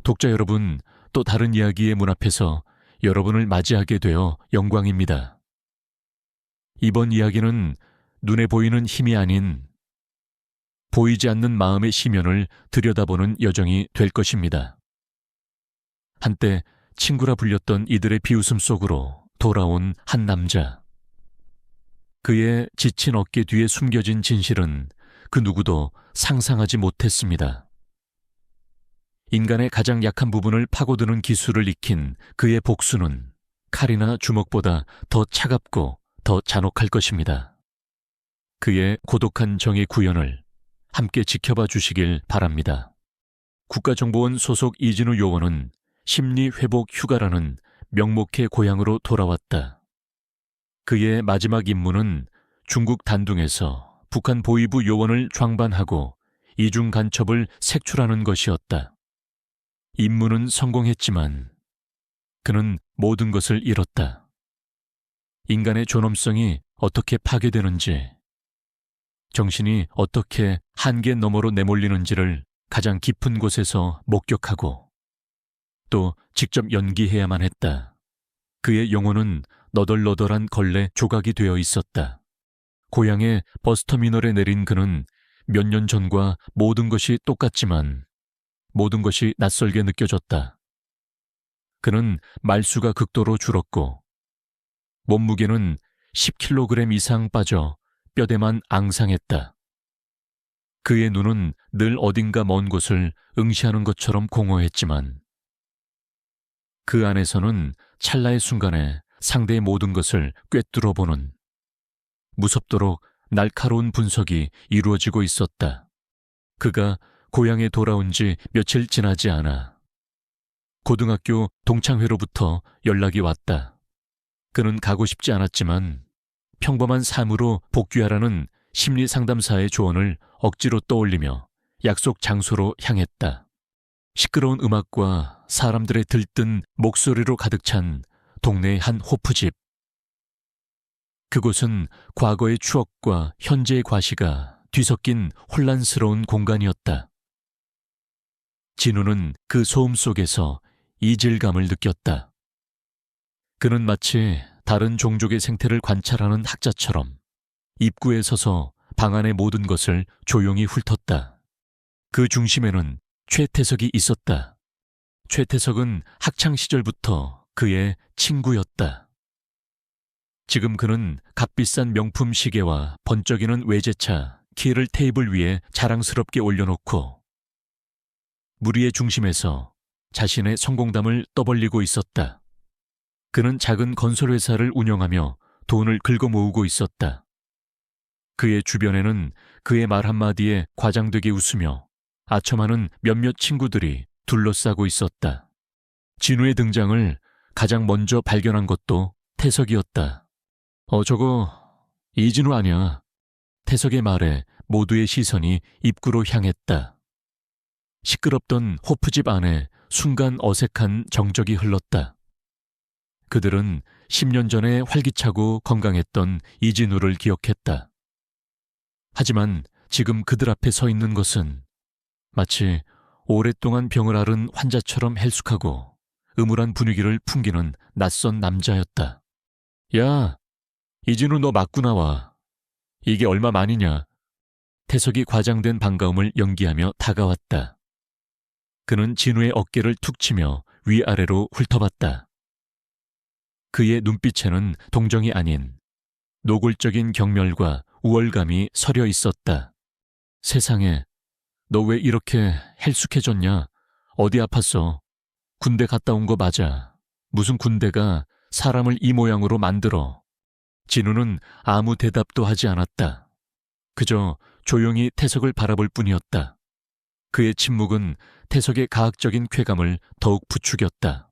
독자 여러분, 또 다른 이야기의 문 앞에서 여러분을 맞이하게 되어 영광입니다. 이번 이야기는 눈에 보이는 힘이 아닌 보이지 않는 마음의 시면을 들여다보는 여정이 될 것입니다. 한때 친구라 불렸던 이들의 비웃음 속으로 돌아온 한 남자. 그의 지친 어깨 뒤에 숨겨진 진실은 그 누구도 상상하지 못했습니다. 인간의 가장 약한 부분을 파고드는 기술을 익힌 그의 복수는 칼이나 주먹보다 더 차갑고 더 잔혹할 것입니다. 그의 고독한 정의 구현을 함께 지켜봐 주시길 바랍니다. 국가정보원 소속 이진우 요원은 심리회복 휴가라는 명목의 고향으로 돌아왔다. 그의 마지막 임무는 중국 단둥에서 북한 보위부 요원을 장반하고 이중 간첩을 색출하는 것이었다. 임무는 성공했지만 그는 모든 것을 잃었다. 인간의 존엄성이 어떻게 파괴되는지, 정신이 어떻게 한계 너머로 내몰리는지를 가장 깊은 곳에서 목격하고 또 직접 연기해야만 했다. 그의 영혼은 너덜너덜한 걸레 조각이 되어 있었다. 고향의 버스터미널에 내린 그는 몇 년 전과 모든 것이 똑같지만 모든 것이 낯설게 느껴졌다. 그는 말수가 극도로 줄었고 몸무게는 10kg 이상 빠져 뼈대만 앙상했다. 그의 눈은 늘 어딘가 먼 곳을 응시하는 것처럼 공허했지만 그 안에서는 찰나의 순간에 상대의 모든 것을 꿰뚫어보는 무섭도록 날카로운 분석이 이루어지고 있었다. 그가 고향에 돌아온 지 며칠 지나지 않아 고등학교 동창회로부터 연락이 왔다. 그는 가고 싶지 않았지만 평범한 삶으로 복귀하라는 심리상담사의 조언을 억지로 떠올리며 약속 장소로 향했다. 시끄러운 음악과 사람들의 들뜬 목소리로 가득 찬 동네의 한 호프집. 그곳은 과거의 추억과 현재의 과시가 뒤섞인 혼란스러운 공간이었다. 진우는 그 소음 속에서 이질감을 느꼈다. 그는 마치 다른 종족의 생태를 관찰하는 학자처럼 입구에 서서 방 안의 모든 것을 조용히 훑었다. 그 중심에는 최태석이 있었다. 최태석은 학창시절부터 그의 친구였다. 지금 그는 값비싼 명품 시계와 번쩍이는 외제차, 키를 테이블 위에 자랑스럽게 올려놓고 무리의 중심에서 자신의 성공담을 떠벌리고 있었다. 그는 작은 건설회사를 운영하며 돈을 긁어 모으고 있었다. 그의 주변에는 그의 말 한마디에 과장되게 웃으며 아첨하는 몇몇 친구들이 둘러싸고 있었다. 진우의 등장을 가장 먼저 발견한 것도 태석이었다. 저거 이진우 아니야. 태석의 말에 모두의 시선이 입구로 향했다. 시끄럽던 호프집 안에 순간 어색한 정적이 흘렀다. 그들은 10년 전에 활기차고 건강했던 이진우를 기억했다. 하지만 지금 그들 앞에 서 있는 것은 마치 오랫동안 병을 앓은 환자처럼 헬쑥하고 음울한 분위기를 풍기는 낯선 남자였다. 야, 이진우 너 맞고 나와. 이게 얼마만이냐. 태석이 과장된 반가움을 연기하며 다가왔다. 그는 진우의 어깨를 툭 치며 위아래로 훑어봤다. 그의 눈빛에는 동정이 아닌 노골적인 경멸과 우월감이 서려 있었다. 세상에, 너 왜 이렇게 헬쑥해졌냐? 어디 아팠어? 군대 갔다 온 거 맞아. 무슨 군대가 사람을 이 모양으로 만들어. 진우는 아무 대답도 하지 않았다. 그저 조용히 태석을 바라볼 뿐이었다. 그의 침묵은 태석의 가학적인 쾌감을 더욱 부추겼다.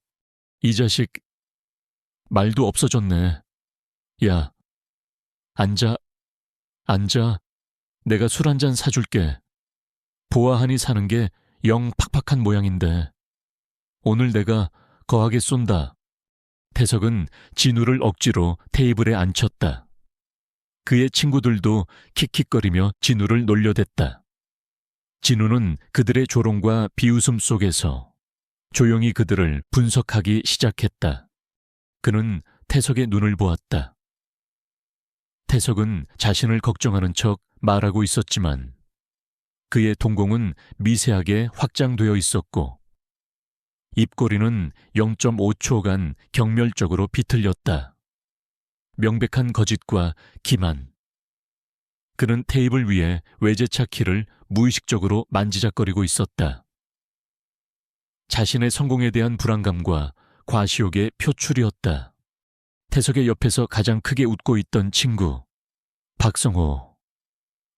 이 자식, 말도 없어졌네. 야, 앉아. 내가 술 한 잔 사줄게. 보아하니 사는 게 영 팍팍한 모양인데. 오늘 내가 거하게 쏜다. 태석은 진우를 억지로 테이블에 앉혔다. 그의 친구들도 킥킥거리며 진우를 놀려댔다. 진우는 그들의 조롱과 비웃음 속에서 조용히 그들을 분석하기 시작했다. 그는 태석의 눈을 보았다. 태석은 자신을 걱정하는 척 말하고 있었지만 그의 동공은 미세하게 확장되어 있었고 입꼬리는 0.5초간 경멸적으로 비틀렸다. 명백한 거짓과 기만. 그는 테이블 위에 외제차 키를 무의식적으로 만지작거리고 있었다. 자신의 성공에 대한 불안감과 과시욕의 표출이었다. 태석의 옆에서 가장 크게 웃고 있던 친구, 박성호.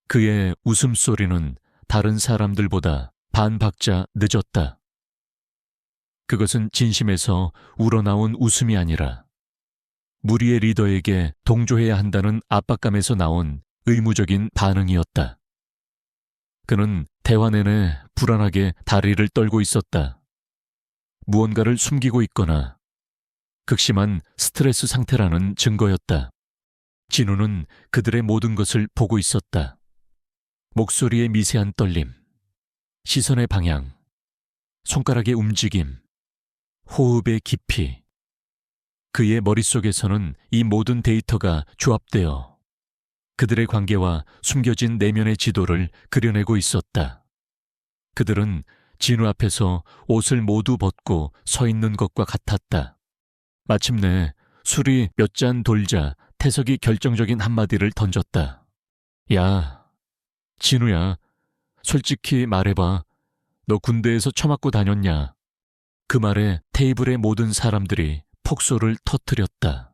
그의 웃음소리는 다른 사람들보다 반 박자 늦었다. 그것은 진심에서 우러나온 웃음이 아니라 무리의 리더에게 동조해야 한다는 압박감에서 나온 의무적인 반응이었다. 그는 대화 내내 불안하게 다리를 떨고 있었다. 무언가를 숨기고 있거나 극심한 스트레스 상태라는 증거였다. 진우는 그들의 모든 것을 보고 있었다. 목소리의 미세한 떨림, 시선의 방향, 손가락의 움직임, 호흡의 깊이. 그의 머릿속에서는 이 모든 데이터가 조합되어 그들의 관계와 숨겨진 내면의 지도를 그려내고 있었다. 그들은 진우 앞에서 옷을 모두 벗고 서 있는 것과 같았다. 마침내 술이 몇 잔 돌자 태석이 결정적인 한마디를 던졌다. 야, 진우야, 솔직히 말해봐. 너 군대에서 처맞고 다녔냐? 그 말에 테이블의 모든 사람들이 폭소를 터뜨렸다.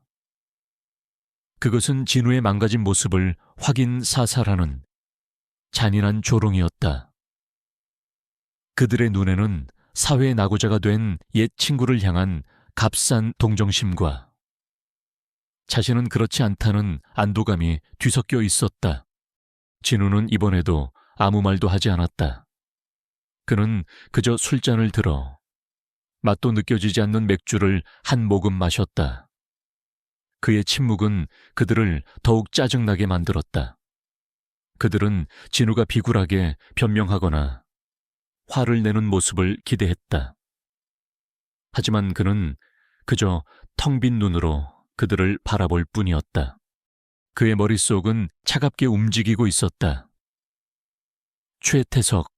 그것은 진우의 망가진 모습을 확인 사살하는 잔인한 조롱이었다. 그들의 눈에는 사회의 낙오자가 된 옛 친구를 향한 값싼 동정심과 자신은 그렇지 않다는 안도감이 뒤섞여 있었다. 진우는 이번에도 아무 말도 하지 않았다. 그는 그저 술잔을 들어 맛도 느껴지지 않는 맥주를 한 모금 마셨다. 그의 침묵은 그들을 더욱 짜증나게 만들었다. 그들은 진우가 비굴하게 변명하거나 화를 내는 모습을 기대했다. 하지만 그는 그저 텅 빈 눈으로 그들을 바라볼 뿐이었다. 그의 머릿속은 차갑게 움직이고 있었다. 최태석,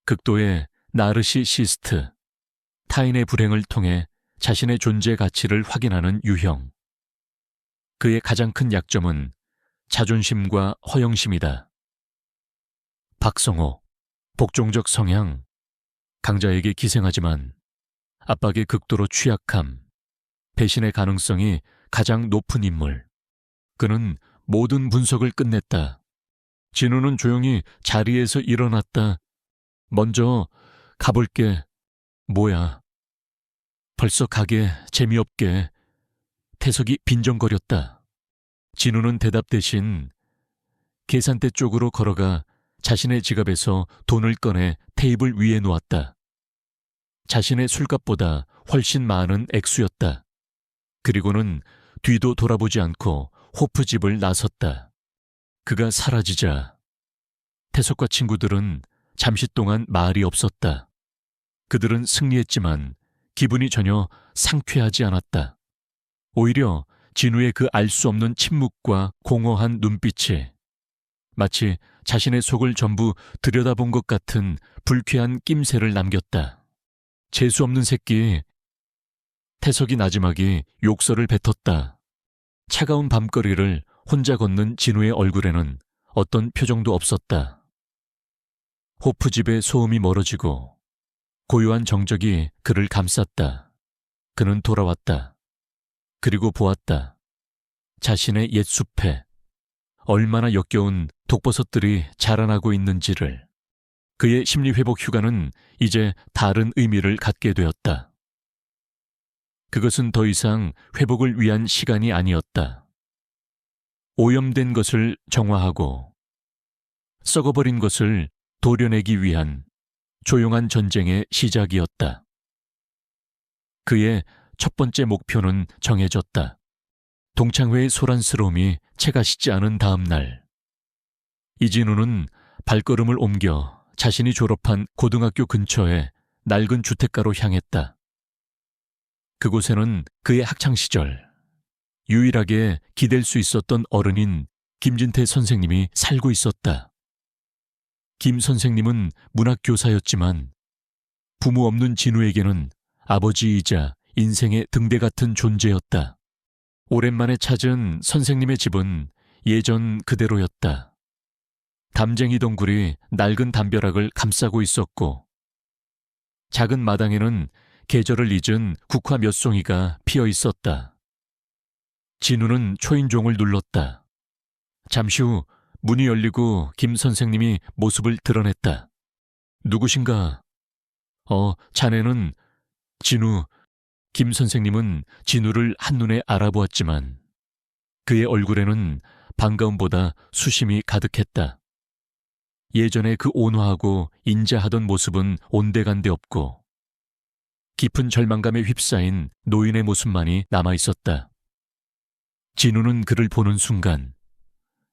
극도의 나르시시스트, 타인의 불행을 통해 자신의 존재 가치를 확인하는 유형. 그의 가장 큰 약점은 자존심과 허영심이다. 박성호, 복종적 성향, 강자에게 기생하지만 압박에 극도로 취약함, 배신의 가능성이 가장 높은 인물. 그는 모든 분석을 끝냈다. 진우는 조용히 자리에서 일어났다. 먼저 가볼게. 뭐야? 벌써 가게 재미없게. 태석이 빈정거렸다. 진우는 대답 대신 계산대 쪽으로 걸어가 자신의 지갑에서 돈을 꺼내 테이블 위에 놓았다. 자신의 술값보다 훨씬 많은 액수였다. 그리고는 뒤도 돌아보지 않고 호프집을 나섰다. 그가 사라지자 태석과 친구들은 잠시 동안 말이 없었다. 그들은 승리했지만 기분이 전혀 상쾌하지 않았다. 오히려 진우의 그 알 수 없는 침묵과 공허한 눈빛이 마치 자신의 속을 전부 들여다본 것 같은 불쾌한 낌새를 남겼다. 재수없는 새끼. 태석이 나지막이 욕설을 뱉었다. 차가운 밤거리를 혼자 걷는 진우의 얼굴에는 어떤 표정도 없었다. 호프집의 소음이 멀어지고 고요한 정적이 그를 감쌌다. 그는 돌아왔다. 그리고 보았다. 자신의 옛 숲에 얼마나 역겨운 독버섯들이 자라나고 있는지를. 그의 심리회복 휴가는 이제 다른 의미를 갖게 되었다. 그것은 더 이상 회복을 위한 시간이 아니었다. 오염된 것을 정화하고 썩어버린 것을 도려내기 위한 조용한 전쟁의 시작이었다. 그의 첫 번째 목표는 정해졌다. 동창회의 소란스러움이 채가 씻지 않은 다음 날, 이진우는 발걸음을 옮겨 자신이 졸업한 고등학교 근처에 낡은 주택가로 향했다. 그곳에는 그의 학창시절 유일하게 기댈 수 있었던 어른인 김진태 선생님이 살고 있었다. 김 선생님은 문학교사였지만 부모 없는 진우에게는 아버지이자 인생의 등대 같은 존재였다. 오랜만에 찾은 선생님의 집은 예전 그대로였다. 담쟁이 덩굴이 낡은 담벼락을 감싸고 있었고 작은 마당에는 계절을 잊은 국화 몇 송이가 피어 있었다. 진우는 초인종을 눌렀다. 잠시 후 문이 열리고 김 선생님이 모습을 드러냈다. 누구신가? 자네는 진우. 김 선생님은 진우를 한눈에 알아보았지만 그의 얼굴에는 반가움보다 수심이 가득했다. 예전에 그 온화하고 인자하던 모습은 온데간데 없고 깊은 절망감에 휩싸인 노인의 모습만이 남아있었다. 진우는 그를 보는 순간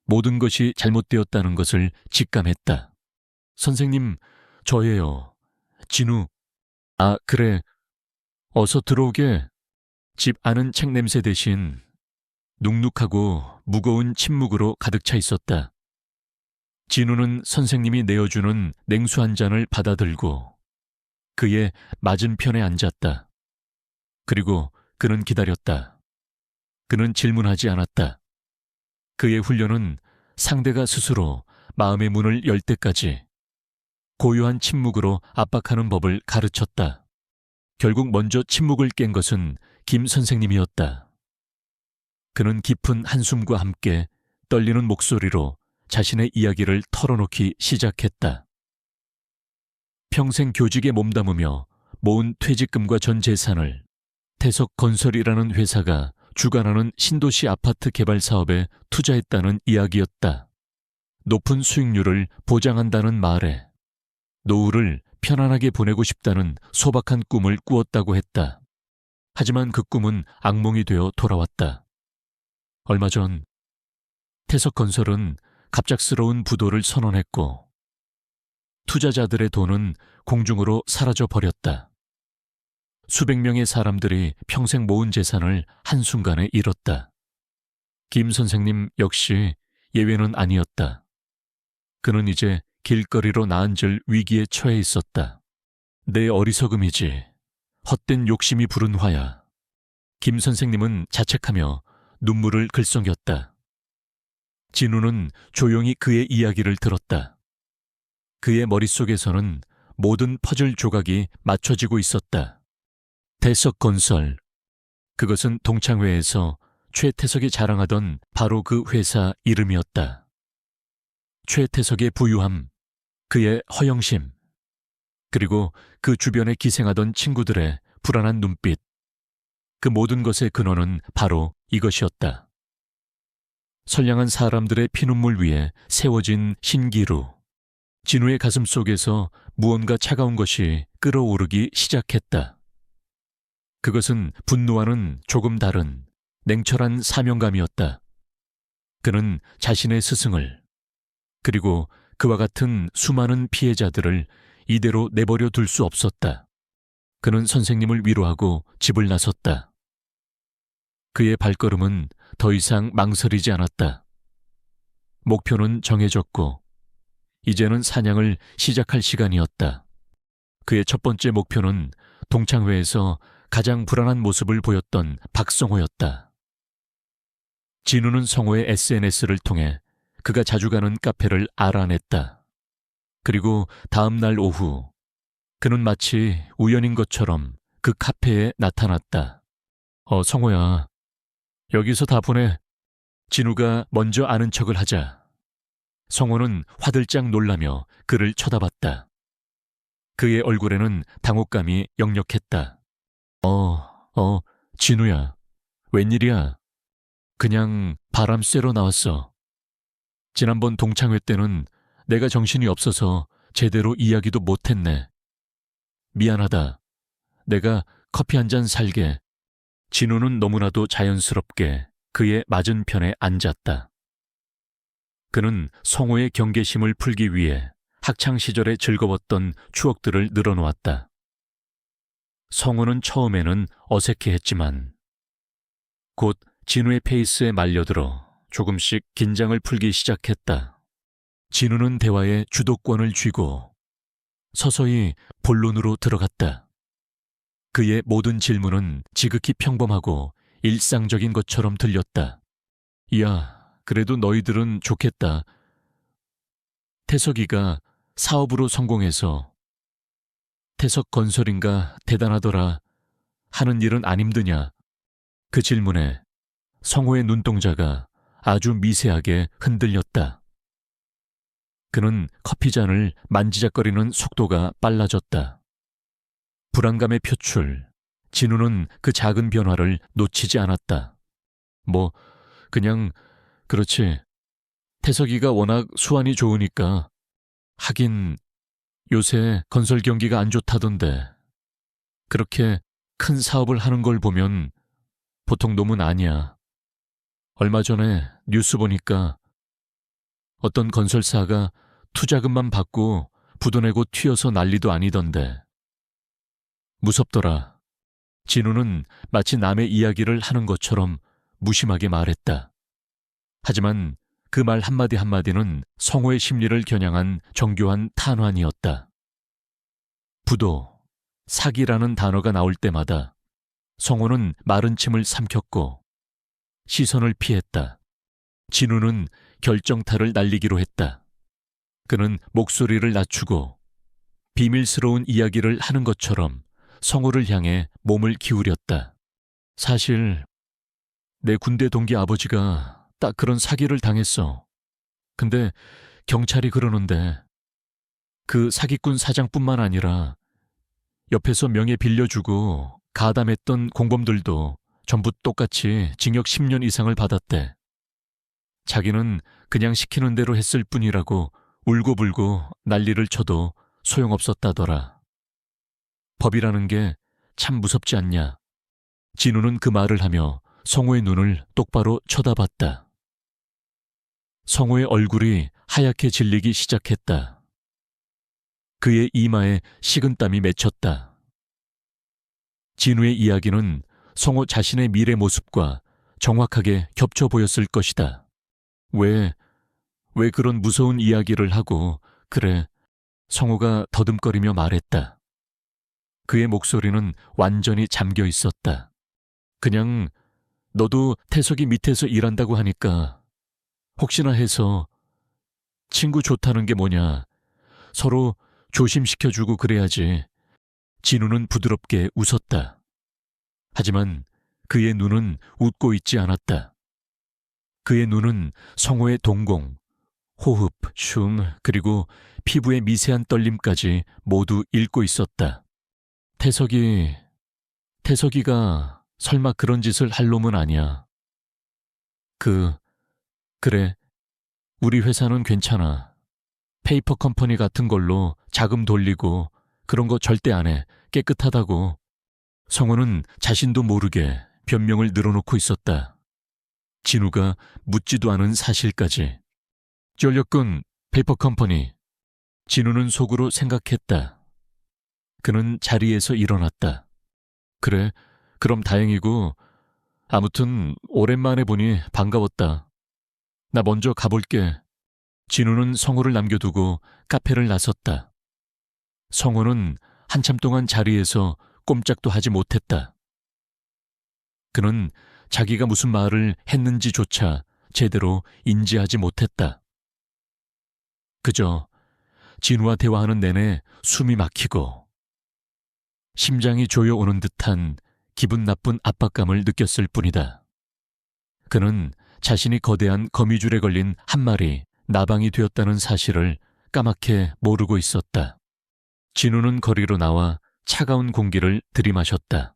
모든 것이 잘못되었다는 것을 직감했다. 선생님, 저예요. 진우. 아, 그래. 어서 들어오게. 집 안은 책 냄새 대신 눅눅하고 무거운 침묵으로 가득 차 있었다. 진우는 선생님이 내어주는 냉수 한 잔을 받아들고 그의 맞은편에 앉았다. 그리고 그는 기다렸다. 그는 질문하지 않았다. 그의 훈련은 상대가 스스로 마음의 문을 열 때까지 고요한 침묵으로 압박하는 법을 가르쳤다. 결국 먼저 침묵을 깬 것은 김 선생님이었다. 그는 깊은 한숨과 함께 떨리는 목소리로 자신의 이야기를 털어놓기 시작했다. 평생 교직에 몸담으며 모은 퇴직금과 전 재산을 태석건설이라는 회사가 주관하는 신도시 아파트 개발 사업에 투자했다는 이야기였다. 높은 수익률을 보장한다는 말에 노후를 편안하게 보내고 싶다는 소박한 꿈을 꾸었다고 했다. 하지만 그 꿈은 악몽이 되어 돌아왔다. 얼마 전 태석건설은 갑작스러운 부도를 선언했고 투자자들의 돈은 공중으로 사라져 버렸다. 수백 명의 사람들이 평생 모은 재산을 한순간에 잃었다. 김 선생님 역시 예외는 아니었다. 그는 이제 길거리로 나앉을 위기에 처해 있었다. 내 어리석음이지. 헛된 욕심이 부른 화야. 김 선생님은 자책하며 눈물을 글썽였다. 진우는 조용히 그의 이야기를 들었다. 그의 머릿속에서는 모든 퍼즐 조각이 맞춰지고 있었다. 태석건설. 그것은 동창회에서 최태석이 자랑하던 바로 그 회사 이름이었다. 최태석의 부유함, 그의 허영심, 그리고 그 주변에 기생하던 친구들의 불안한 눈빛. 그 모든 것의 근원은 바로 이것이었다. 선량한 사람들의 피눈물 위에 세워진 신기루. 진우의 가슴 속에서 무언가 차가운 것이 끓어오르기 시작했다. 그것은 분노와는 조금 다른 냉철한 사명감이었다. 그는 자신의 스승을, 그리고 그와 같은 수많은 피해자들을 이대로 내버려 둘 수 없었다. 그는 선생님을 위로하고 집을 나섰다. 그의 발걸음은 더 이상 망설이지 않았다. 목표는 정해졌고 이제는 사냥을 시작할 시간이었다. 그의 첫 번째 목표는 동창회에서 가장 불안한 모습을 보였던 박성호였다. 진우는 성호의 SNS를 통해 그가 자주 가는 카페를 알아냈다. 그리고 다음 날 오후 그는 마치 우연인 것처럼 그 카페에 나타났다. 성호야. 여기서 다 보내. 진우가 먼저 아는 척을 하자. 성호는 화들짝 놀라며 그를 쳐다봤다. 그의 얼굴에는 당혹감이 역력했다. 진우야. 웬일이야? 그냥 바람 쐬러 나왔어. 지난번 동창회 때는 내가 정신이 없어서 제대로 이야기도 못했네. 미안하다. 내가 커피 한 잔 살게. 진우는 너무나도 자연스럽게 그의 맞은편에 앉았다. 그는 성호의 경계심을 풀기 위해 학창시절에 즐거웠던 추억들을 늘어놓았다. 성우는 처음에는 어색해했지만 곧 진우의 페이스에 말려들어 조금씩 긴장을 풀기 시작했다. 진우는 대화에 주도권을 쥐고 서서히 본론으로 들어갔다. 그의 모든 질문은 지극히 평범하고 일상적인 것처럼 들렸다. 야, 그래도 너희들은 좋겠다. 태석이가 사업으로 성공해서 태석건설인가 대단하더라. 하는 일은 안 힘드냐? 그 질문에 성호의 눈동자가 아주 미세하게 흔들렸다. 그는 커피잔을 만지작거리는 속도가 빨라졌다. 불안감의 표출, 진우는 그 작은 변화를 놓치지 않았다. 그냥 그렇지. 태석이가 워낙 수완이 좋으니까. 하긴 요새 건설 경기가 안 좋다던데. 그렇게 큰 사업을 하는 걸 보면 보통 놈은 아니야. 얼마 전에 뉴스 보니까 어떤 건설사가 투자금만 받고 부도내고 튀어서 난리도 아니던데. 무섭더라. 진우는 마치 남의 이야기를 하는 것처럼 무심하게 말했다. 하지만 그 말 한마디 한마디는 성호의 심리를 겨냥한 정교한 탄환이었다. 부도, 사기라는 단어가 나올 때마다 성호는 마른 침을 삼켰고 시선을 피했다. 진우는 결정타를 날리기로 했다. 그는 목소리를 낮추고 비밀스러운 이야기를 하는 것처럼 성호를 향해 몸을 기울였다. 사실 내 군대 동기 아버지가 딱 그런 사기를 당했어. 근데 경찰이 그러는데 그 사기꾼 사장뿐만 아니라 옆에서 명예 빌려주고 가담했던 공범들도 전부 똑같이 징역 10년 이상을 받았대. 자기는 그냥 시키는 대로 했을 뿐이라고 울고불고 난리를 쳐도 소용없었다더라. 법이라는 게 참 무섭지 않냐. 진우는 그 말을 하며 성호의 눈을 똑바로 쳐다봤다. 성호의 얼굴이 하얗게 질리기 시작했다. 그의 이마에 식은땀이 맺혔다. 진우의 이야기는 성호 자신의 미래 모습과 정확하게 겹쳐 보였을 것이다. 왜 그런 무서운 이야기를 하고 그래? 성호가 더듬거리며 말했다. 그의 목소리는 완전히 잠겨 있었다. 그냥 너도 태석이 밑에서 일한다고 하니까 혹시나 해서 친구 좋다는 게 뭐냐. 서로 조심시켜주고 그래야지. 진우는 부드럽게 웃었다. 하지만 그의 눈은 웃고 있지 않았다. 그의 눈은 성호의 동공, 호흡, 춤, 그리고 피부의 미세한 떨림까지 모두 읽고 있었다. 태석이가 설마 그런 짓을 할 놈은 아니야. 그래. 우리 회사는 괜찮아. 페이퍼 컴퍼니 같은 걸로 자금 돌리고 그런 거 절대 안 해. 깨끗하다고. 성호는 자신도 모르게 변명을 늘어놓고 있었다. 진우가 묻지도 않은 사실까지. 전력군 페이퍼 컴퍼니. 진우는 속으로 생각했다. 그는 자리에서 일어났다. 그래, 그럼 다행이고 아무튼 오랜만에 보니 반가웠다. 나 먼저 가볼게. 진우는 성호를 남겨두고 카페를 나섰다. 성호는 한참 동안 자리에서 꼼짝도 하지 못했다. 그는 자기가 무슨 말을 했는지조차 제대로 인지하지 못했다. 그저 진우와 대화하는 내내 숨이 막히고 심장이 조여오는 듯한 기분 나쁜 압박감을 느꼈을 뿐이다. 그는 자신이 거대한 거미줄에 걸린 한 마리 나방이 되었다는 사실을 까맣게 모르고 있었다. 진우는 거리로 나와 차가운 공기를 들이마셨다.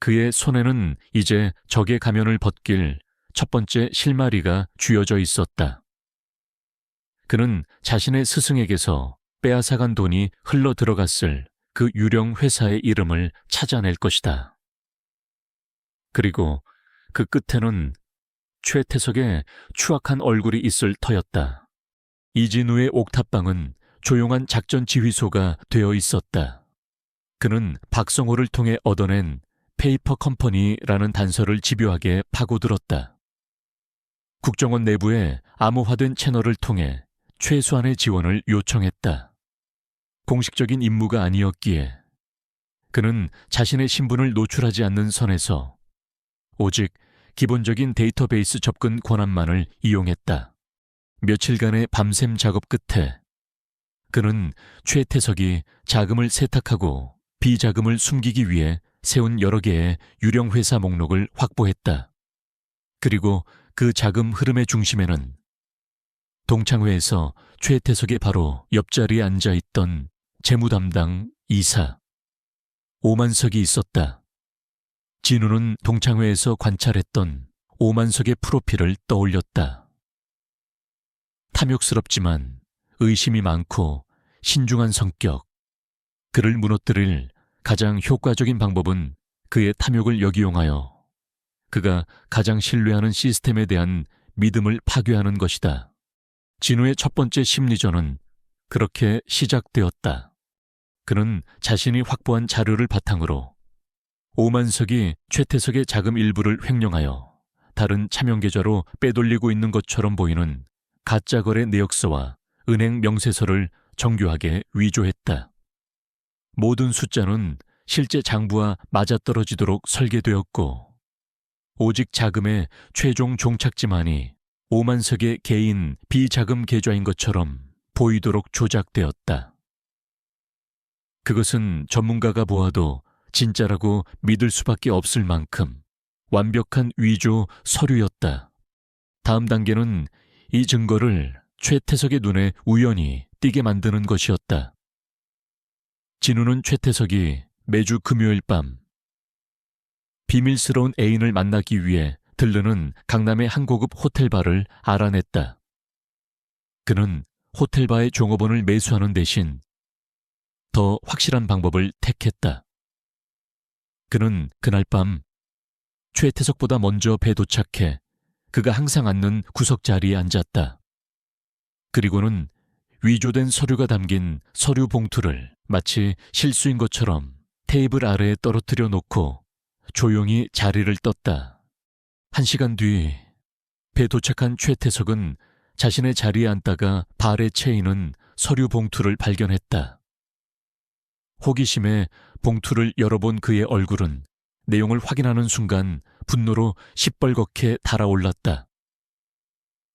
그의 손에는 이제 적의 가면을 벗길 첫 번째 실마리가 쥐어져 있었다. 그는 자신의 스승에게서 빼앗아간 돈이 흘러 들어갔을 그 유령 회사의 이름을 찾아낼 것이다. 그리고 그 끝에는 최태석의 추악한 얼굴이 있을 터였다. 이진우의 옥탑방은 조용한 작전 지휘소가 되어 있었다. 그는 박성호를 통해 얻어낸 페이퍼 컴퍼니라는 단서를 집요하게 파고들었다. 국정원 내부에 암호화된 채널을 통해 최소한의 지원을 요청했다. 공식적인 임무가 아니었기에 그는 자신의 신분을 노출하지 않는 선에서 오직 기본적인 데이터베이스 접근 권한만을 이용했다. 며칠간의 밤샘 작업 끝에 그는 최태석이 자금을 세탁하고 비자금을 숨기기 위해 세운 여러 개의 유령 회사 목록을 확보했다. 그리고 그 자금 흐름의 중심에는 동창회에서 최태석의 바로 옆자리에 앉아있던 재무담당 이사 오만석이 있었다. 진우는 동창회에서 관찰했던 오만석의 프로필을 떠올렸다. 탐욕스럽지만 의심이 많고 신중한 성격. 그를 무너뜨릴 가장 효과적인 방법은 그의 탐욕을 역이용하여 그가 가장 신뢰하는 시스템에 대한 믿음을 파괴하는 것이다. 진우의 첫 번째 심리전은 그렇게 시작되었다. 그는 자신이 확보한 자료를 바탕으로 오만석이 최태석의 자금 일부를 횡령하여 다른 차명 계좌로 빼돌리고 있는 것처럼 보이는 가짜 거래 내역서와 은행 명세서를 정교하게 위조했다. 모든 숫자는 실제 장부와 맞아떨어지도록 설계되었고 오직 자금의 최종 종착지만이 오만석의 개인 비자금 계좌인 것처럼 보이도록 조작되었다. 그것은 전문가가 보아도 진짜라고 믿을 수밖에 없을 만큼 완벽한 위조 서류였다. 다음 단계는 이 증거를 최태석의 눈에 우연히 띄게 만드는 것이었다. 진우는 최태석이 매주 금요일 밤 비밀스러운 애인을 만나기 위해 들르는 강남의 한 고급 호텔바를 알아냈다. 그는 호텔바의 종업원을 매수하는 대신 더 확실한 방법을 택했다. 그는 그날 밤 최태석보다 먼저 배에 도착해 그가 항상 앉는 구석 자리에 앉았다. 그리고는 위조된 서류가 담긴 서류 봉투를 마치 실수인 것처럼 테이블 아래에 떨어뜨려 놓고 조용히 자리를 떴다. 1시간 뒤 배에 도착한 최태석은 자신의 자리에 앉다가 발에 채이는 서류 봉투를 발견했다. 호기심에 봉투를 열어본 그의 얼굴은 내용을 확인하는 순간 분노로 시뻘겋게 달아올랐다.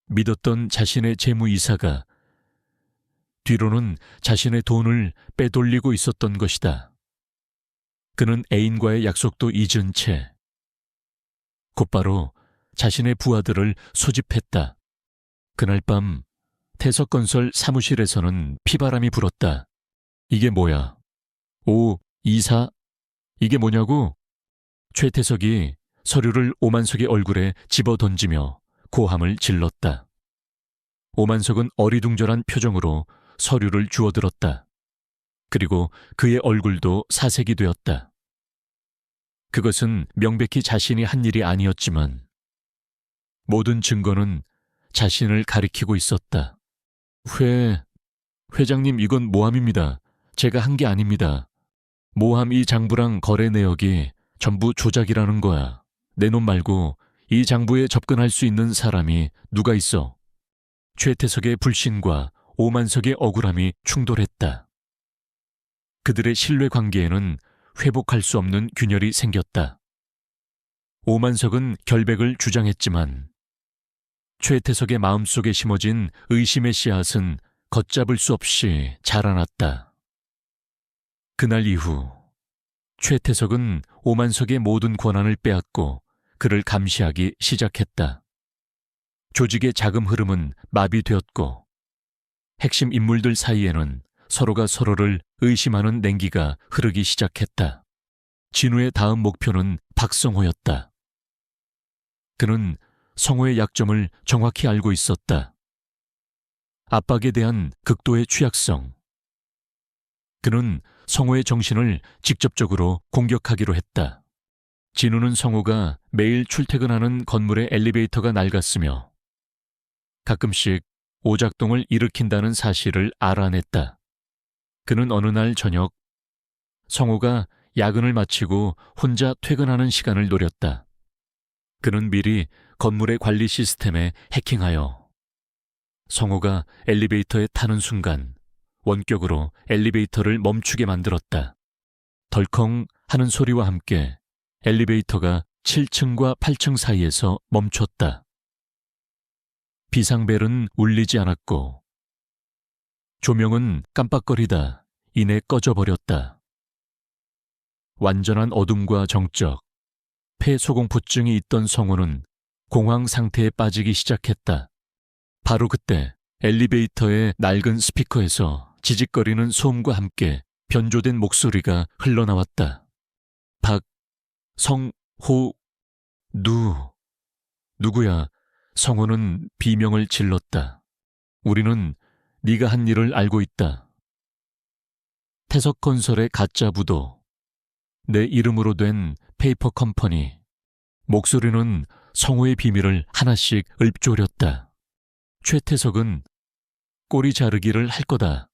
믿었던 자신의 재무이사가 뒤로는 자신의 돈을 빼돌리고 있었던 것이다. 그는 애인과의 약속도 잊은 채 곧바로 자신의 부하들을 소집했다. 그날 밤 태석건설 사무실에서는 피바람이 불었다. 이게 뭐야? 오, 이사? 이게 뭐냐고? 최태석이 서류를 오만석의 얼굴에 집어던지며 고함을 질렀다. 오만석은 어리둥절한 표정으로 서류를 주워들었다. 그리고 그의 얼굴도 사색이 되었다. 그것은 명백히 자신이 한 일이 아니었지만 모든 증거는 자신을 가리키고 있었다. 회장님 이건 모함입니다. 제가 한 게 아닙니다. 모함 이 장부랑 거래 내역이 전부 조작이라는 거야. 내 놈 말고 이 장부에 접근할 수 있는 사람이 누가 있어? 최태석의 불신과 오만석의 억울함이 충돌했다. 그들의 신뢰 관계에는 회복할 수 없는 균열이 생겼다. 오만석은 결백을 주장했지만 최태석의 마음속에 심어진 의심의 씨앗은 걷잡을 수 없이 자라났다. 그날 이후 최태석은 오만석의 모든 권한을 빼앗고 그를 감시하기 시작했다. 조직의 자금 흐름은 마비되었고 핵심 인물들 사이에는 서로가 서로를 의심하는 냉기가 흐르기 시작했다. 진우의 다음 목표는 박성호였다. 그는 성호의 약점을 정확히 알고 있었다. 압박에 대한 극도의 취약성. 그는 성호의 정신을 직접적으로 공격하기로 했다. 진우는 성호가 매일 출퇴근하는 건물의 엘리베이터가 낡았으며 가끔씩 오작동을 일으킨다는 사실을 알아냈다. 그는 어느 날 저녁 성호가 야근을 마치고 혼자 퇴근하는 시간을 노렸다. 그는 미리 건물의 관리 시스템에 해킹하여 성호가 엘리베이터에 타는 순간 원격으로 엘리베이터를 멈추게 만들었다. 덜컹 하는 소리와 함께 엘리베이터가 7층과 8층 사이에서 멈췄다. 비상벨은 울리지 않았고 조명은 깜빡거리다 이내 꺼져버렸다. 완전한 어둠과 정적, 폐소공포증이 있던 성호는 공황 상태에 빠지기 시작했다. 바로 그때 엘리베이터의 낡은 스피커에서 지직거리는 소음과 함께 변조된 목소리가 흘러나왔다. 누구야? 성호는 비명을 질렀다. 우리는 네가 한 일을 알고 있다. 태석건설의 가짜 부도, 내 이름으로 된 페이퍼 컴퍼니. 목소리는 성호의 비밀을 하나씩 읊조렸다. 최태석은 꼬리 자르기를 할 거다.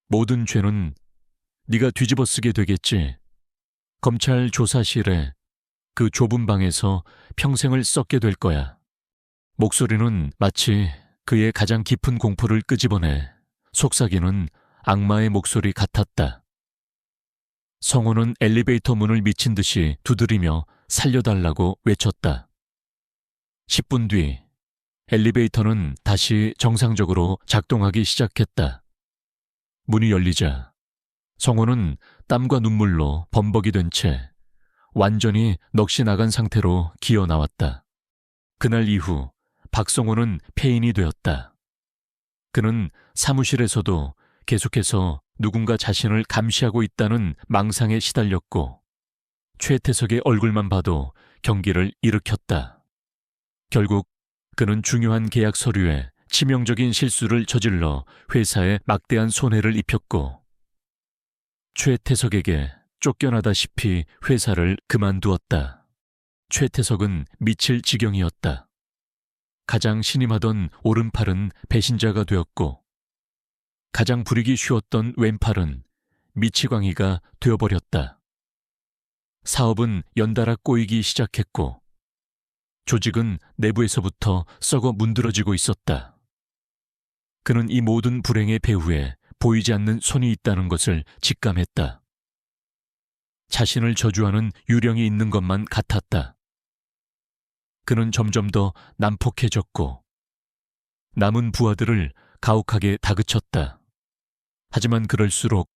모든 죄는 네가 뒤집어 쓰게 되겠지. 검찰 조사실에 그 좁은 방에서 평생을 썩게 될 거야. 목소리는 마치 그의 가장 깊은 공포를 끄집어내 속삭이는 악마의 목소리 같았다. 성호는 엘리베이터 문을 미친 듯이 두드리며 살려달라고 외쳤다. 10분 뒤 엘리베이터는 다시 정상적으로 작동하기 시작했다. 문이 열리자 성호는 땀과 눈물로 범벅이 된 채 완전히 넋이 나간 상태로 기어 나왔다. 그날 이후 박성호는 폐인이 되었다. 그는 사무실에서도 계속해서 누군가 자신을 감시하고 있다는 망상에 시달렸고 최태석의 얼굴만 봐도 경기를 일으켰다. 결국 그는 중요한 계약 서류에 치명적인 실수를 저질러 회사에 막대한 손해를 입혔고 최태석에게 쫓겨나다시피 회사를 그만두었다. 최태석은 미칠 지경이었다. 가장 신임하던 오른팔은 배신자가 되었고 가장 부리기 쉬웠던 왼팔은 미치광이가 되어버렸다. 사업은 연달아 꼬이기 시작했고 조직은 내부에서부터 썩어 문드러지고 있었다. 그는 이 모든 불행의 배후에 보이지 않는 손이 있다는 것을 직감했다. 자신을 저주하는 유령이 있는 것만 같았다. 그는 점점 더 난폭해졌고 남은 부하들을 가혹하게 다그쳤다. 하지만 그럴수록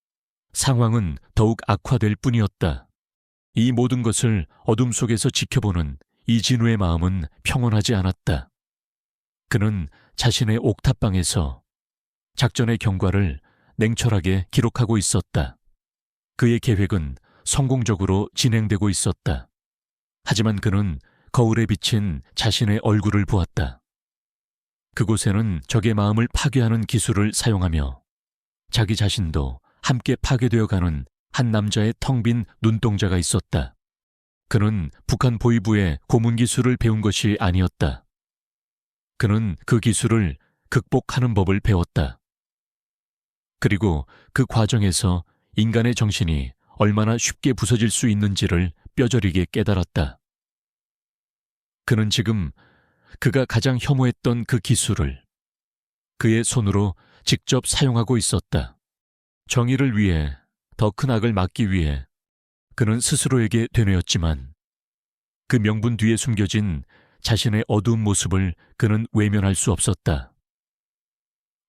상황은 더욱 악화될 뿐이었다. 이 모든 것을 어둠 속에서 지켜보는 이진우의 마음은 평온하지 않았다. 그는 자신의 옥탑방에서 작전의 경과를 냉철하게 기록하고 있었다. 그의 계획은 성공적으로 진행되고 있었다. 하지만 그는 거울에 비친 자신의 얼굴을 보았다. 그곳에는 적의 마음을 파괴하는 기술을 사용하며 자기 자신도 함께 파괴되어가는 한 남자의 텅 빈 눈동자가 있었다. 그는 북한 보위부의 고문 기술을 배운 것이 아니었다. 그는 그 기술을 극복하는 법을 배웠다. 그리고 그 과정에서 인간의 정신이 얼마나 쉽게 부서질 수 있는지를 뼈저리게 깨달았다. 그는 지금 그가 가장 혐오했던 그 기술을 그의 손으로 직접 사용하고 있었다. 정의를 위해, 더 큰 악을 막기 위해 그는 스스로에게 되뇌었지만 그 명분 뒤에 숨겨진 자신의 어두운 모습을 그는 외면할 수 없었다.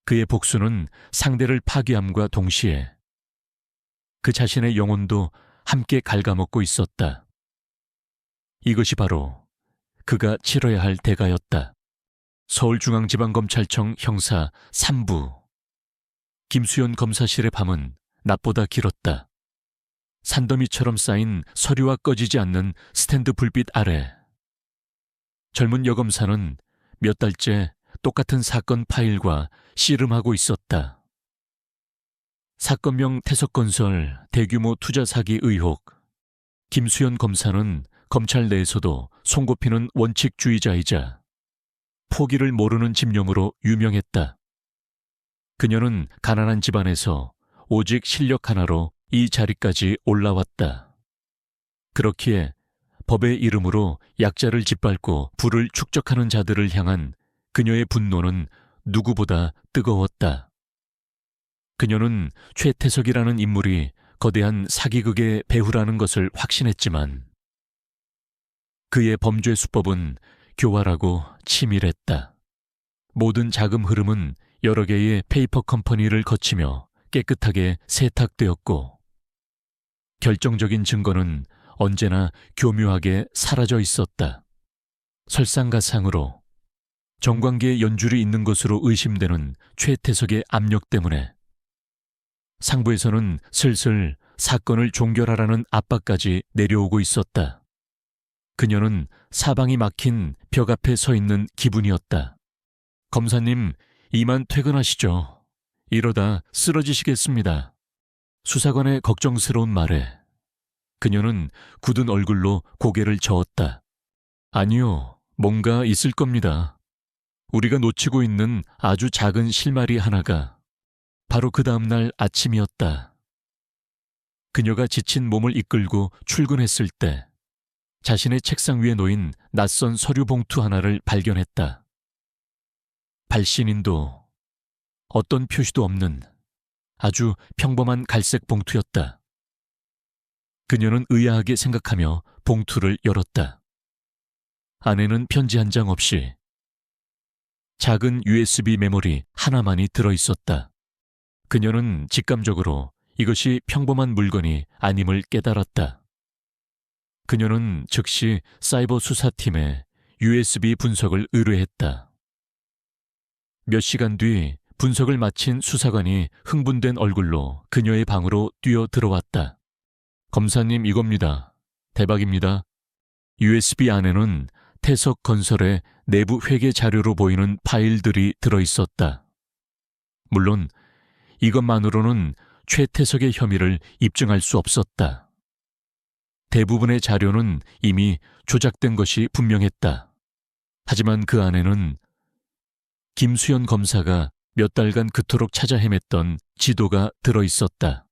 그의 복수는 상대를 파괴함과 동시에 그 자신의 영혼도 함께 갉아먹고 있었다. 이것이 바로 그가 치러야 할 대가였다. 서울중앙지방검찰청 형사 3부. 김수현 검사실의 밤은 낮보다 길었다. 산더미처럼 쌓인 서류와 꺼지지 않는 스탠드 불빛 아래 젊은 여검사는 몇 달째 똑같은 사건 파일과 씨름하고 있었다. 사건명 태석건설 대규모 투자 사기 의혹. 김수현 검사는 검찰 내에서도 손꼽히는 원칙주의자이자 포기를 모르는 집념으로 유명했다. 그녀는 가난한 집안에서 오직 실력 하나로 이 자리까지 올라왔다. 그렇기에 법의 이름으로 약자를 짓밟고 부를 축적하는 자들을 향한 그녀의 분노는 누구보다 뜨거웠다. 그녀는 최태석이라는 인물이 거대한 사기극의 배후라는 것을 확신했지만 그의 범죄 수법은 교활하고 치밀했다. 모든 자금 흐름은 여러 개의 페이퍼 컴퍼니를 거치며 깨끗하게 세탁되었고 결정적인 증거는 언제나 교묘하게 사라져 있었다. 설상가상으로 정관계에 연줄이 있는 것으로 의심되는 최태석의 압력 때문에 상부에서는 슬슬 사건을 종결하라는 압박까지 내려오고 있었다. 그녀는 사방이 막힌 벽 앞에 서 있는 기분이었다. 검사님, 이만 퇴근하시죠. 이러다 쓰러지시겠습니다. 수사관의 걱정스러운 말에 그녀는 굳은 얼굴로 고개를 저었다. 아니요, 뭔가 있을 겁니다. 우리가 놓치고 있는 아주 작은 실마리 하나가 바로 그 다음날 아침이었다. 그녀가 지친 몸을 이끌고 출근했을 때 자신의 책상 위에 놓인 낯선 서류 봉투 하나를 발견했다. 발신인도 어떤 표시도 없는 아주 평범한 갈색 봉투였다. 그녀는 의아하게 생각하며 봉투를 열었다. 안에는 편지 한 장 없이 작은 USB 메모리 하나만이 들어있었다. 그녀는 직감적으로 이것이 평범한 물건이 아님을 깨달았다. 그녀는 즉시 사이버 수사팀에 USB 분석을 의뢰했다. 몇 시간 뒤 분석을 마친 수사관이 흥분된 얼굴로 그녀의 방으로 뛰어 들어왔다. 검사님, 이겁니다. 대박입니다. USB 안에는 태석건설의 내부 회계 자료로 보이는 파일들이 들어있었다. 물론 이것만으로는 최태석의 혐의를 입증할 수 없었다. 대부분의 자료는 이미 조작된 것이 분명했다. 하지만 그 안에는 김수현 검사가 몇 달간 그토록 찾아 헤맸던 지도가 들어있었다.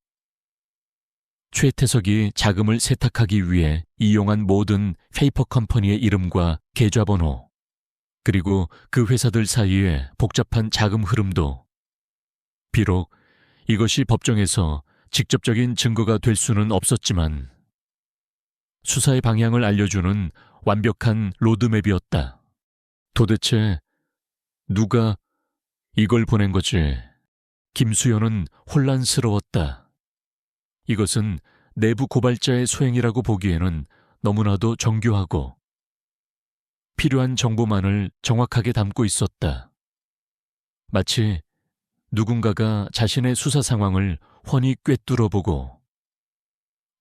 최태석이 자금을 세탁하기 위해 이용한 모든 페이퍼 컴퍼니의 이름과 계좌번호, 그리고 그 회사들 사이의 복잡한 자금 흐름도 비록 이것이 법정에서 직접적인 증거가 될 수는 없었지만 수사의 방향을 알려주는 완벽한 로드맵이었다. 도대체 누가 이걸 보낸 거지? 김수현은 혼란스러웠다. 이것은 내부 고발자의 소행이라고 보기에는 너무나도 정교하고 필요한 정보만을 정확하게 담고 있었다. 마치 누군가가 자신의 수사 상황을 훤히 꿰뚫어보고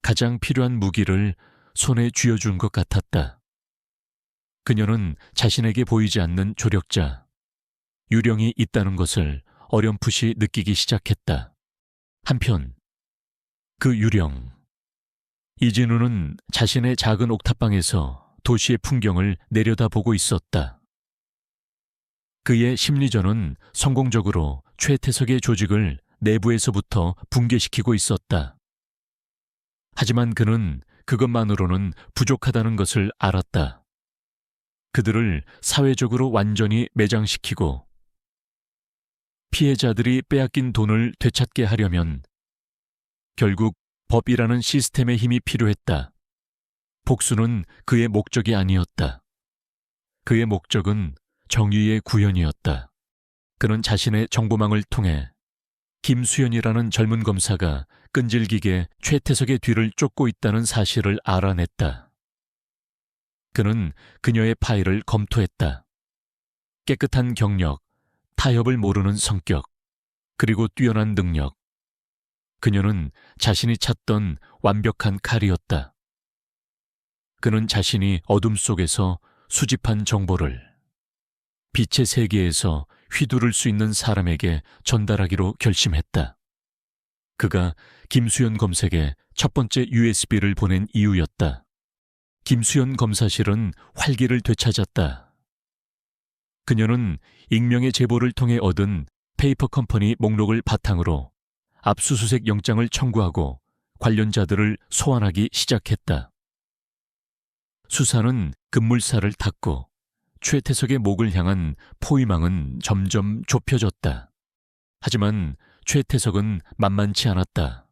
가장 필요한 무기를 손에 쥐어준 것 같았다. 그녀는 자신에게 보이지 않는 조력자, 유령이 있다는 것을 어렴풋이 느끼기 시작했다. 한편 그 유령, 이진우는 자신의 작은 옥탑방에서 도시의 풍경을 내려다보고 있었다. 그의 심리전은 성공적으로 최태석의 조직을 내부에서부터 붕괴시키고 있었다. 하지만 그는 그것만으로는 부족하다는 것을 알았다. 그들을 사회적으로 완전히 매장시키고 피해자들이 빼앗긴 돈을 되찾게 하려면 결국 법이라는 시스템의 힘이 필요했다. 복수는 그의 목적이 아니었다. 그의 목적은 정의의 구현이었다. 그는 자신의 정보망을 통해 김수현이라는 젊은 검사가 끈질기게 최태석의 뒤를 쫓고 있다는 사실을 알아냈다. 그는 그녀의 파일을 검토했다. 깨끗한 경력, 타협을 모르는 성격, 그리고 뛰어난 능력. 그녀는 자신이 찾던 완벽한 칼이었다. 그는 자신이 어둠 속에서 수집한 정보를 빛의 세계에서 휘두를 수 있는 사람에게 전달하기로 결심했다. 그가 김수현 검색에 첫 번째 USB를 보낸 이유였다. 김수현 검사실은 활기를 되찾았다. 그녀는 익명의 제보를 통해 얻은 페이퍼 컴퍼니 목록을 바탕으로 압수수색 영장을 청구하고 관련자들을 소환하기 시작했다. 수사는 급물살을 탔고 최태석의 목을 향한 포위망은 점점 좁혀졌다. 하지만 최태석은 만만치 않았다.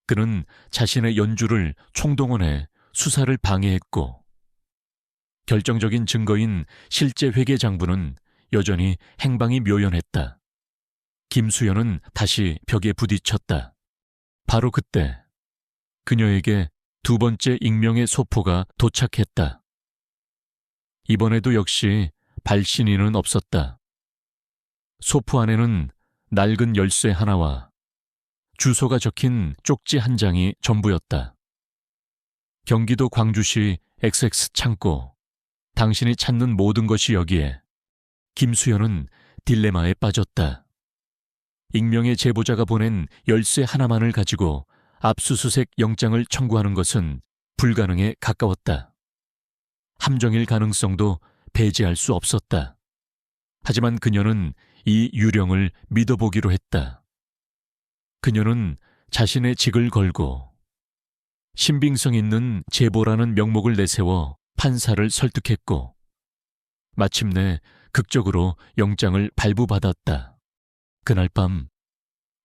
그는 자신의 연주를 총동원해 수사를 방해했고 결정적인 증거인 실제 회계장부는 여전히 행방이 묘연했다. 김수현은 다시 벽에 부딪혔다. 바로 그때 그녀에게 두 번째 익명의 소포가 도착했다. 이번에도 역시 발신인은 없었다. 소포 안에는 낡은 열쇠 하나와 주소가 적힌 쪽지 한 장이 전부였다. 경기도 광주시 XX 창고. 당신이 찾는 모든 것이 여기에. 김수현은 딜레마에 빠졌다. 익명의 제보자가 보낸 열쇠 하나만을 가지고 압수수색 영장을 청구하는 것은 불가능에 가까웠다. 함정일 가능성도 배제할 수 없었다. 하지만 그녀는 이 유령을 믿어보기로 했다. 그녀는 자신의 직을 걸고 신빙성 있는 제보라는 명목을 내세워 판사를 설득했고 마침내 극적으로 영장을 발부받았다. 그날 밤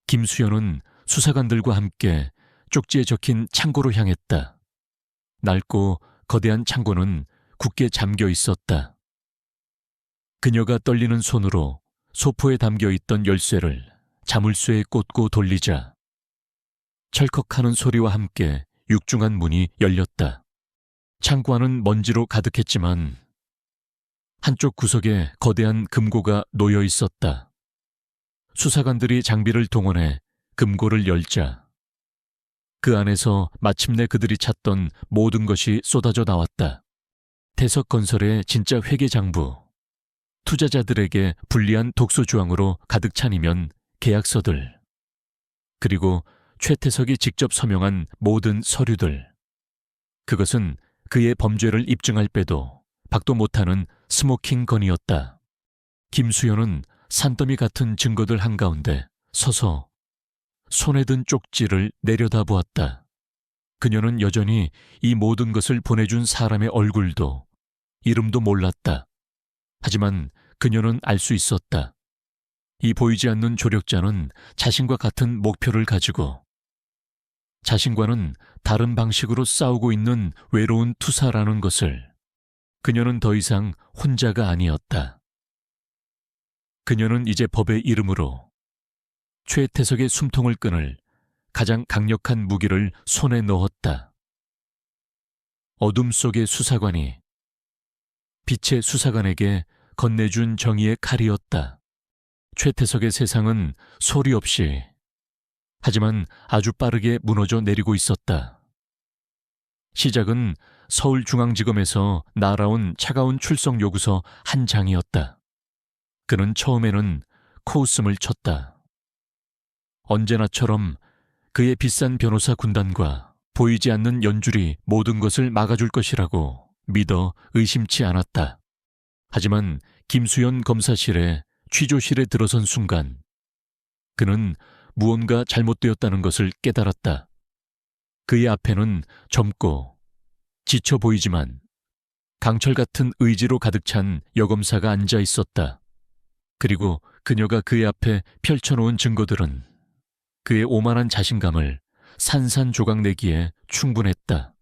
김수현은 수사관들과 함께 쪽지에 적힌 창고로 향했다. 낡고 거대한 창고는 굳게 잠겨 있었다. 그녀가 떨리는 손으로 소포에 담겨있던 열쇠를 자물쇠에 꽂고 돌리자 철컥하는 소리와 함께 육중한 문이 열렸다. 창고 안은 먼지로 가득했지만 한쪽 구석에 거대한 금고가 놓여 있었다. 수사관들이 장비를 동원해 금고를 열자 그 안에서 마침내 그들이 찾던 모든 것이 쏟아져 나왔다. 태석건설의 진짜 회계장부, 투자자들에게 불리한 독소조항으로 가득 찬이면 계약서들, 그리고 최태석이 직접 서명한 모든 서류들. 그것은 그의 범죄를 입증할 빼도 박도 못하는 스모킹 건이었다. 김수현은 산더미 같은 증거들 한가운데 서서 손에 든 쪽지를 내려다보았다. 그녀는 여전히 이 모든 것을 보내준 사람의 얼굴도 이름도 몰랐다. 하지만 그녀는 알 수 있었다. 이 보이지 않는 조력자는 자신과 같은 목표를 가지고 자신과는 다른 방식으로 싸우고 있는 외로운 투사라는 것을. 그녀는 더 이상 혼자가 아니었다. 그녀는 이제 법의 이름으로 최태석의 숨통을 끊을 가장 강력한 무기를 손에 넣었다. 어둠 속의 수사관이 빛의 수사관에게 건네준 정의의 칼이었다. 최태석의 세상은 소리 없이 하지만 아주 빠르게 무너져 내리고 있었다. 시작은 서울중앙지검에서 날아온 차가운 출석 요구서 한 장이었다. 그는 처음에는 코웃음을 쳤다. 언제나처럼 그의 비싼 변호사 군단과 보이지 않는 연줄이 모든 것을 막아줄 것이라고 믿어 의심치 않았다. 하지만 김수현 검사실의 취조실에 들어선 순간 그는 무언가 잘못되었다는 것을 깨달았다. 그의 앞에는 젊고 지쳐 보이지만 강철 같은 의지로 가득 찬 여검사가 앉아 있었다. 그리고 그녀가 그의 앞에 펼쳐놓은 증거들은 그의 오만한 자신감을 산산조각내기에 충분했다.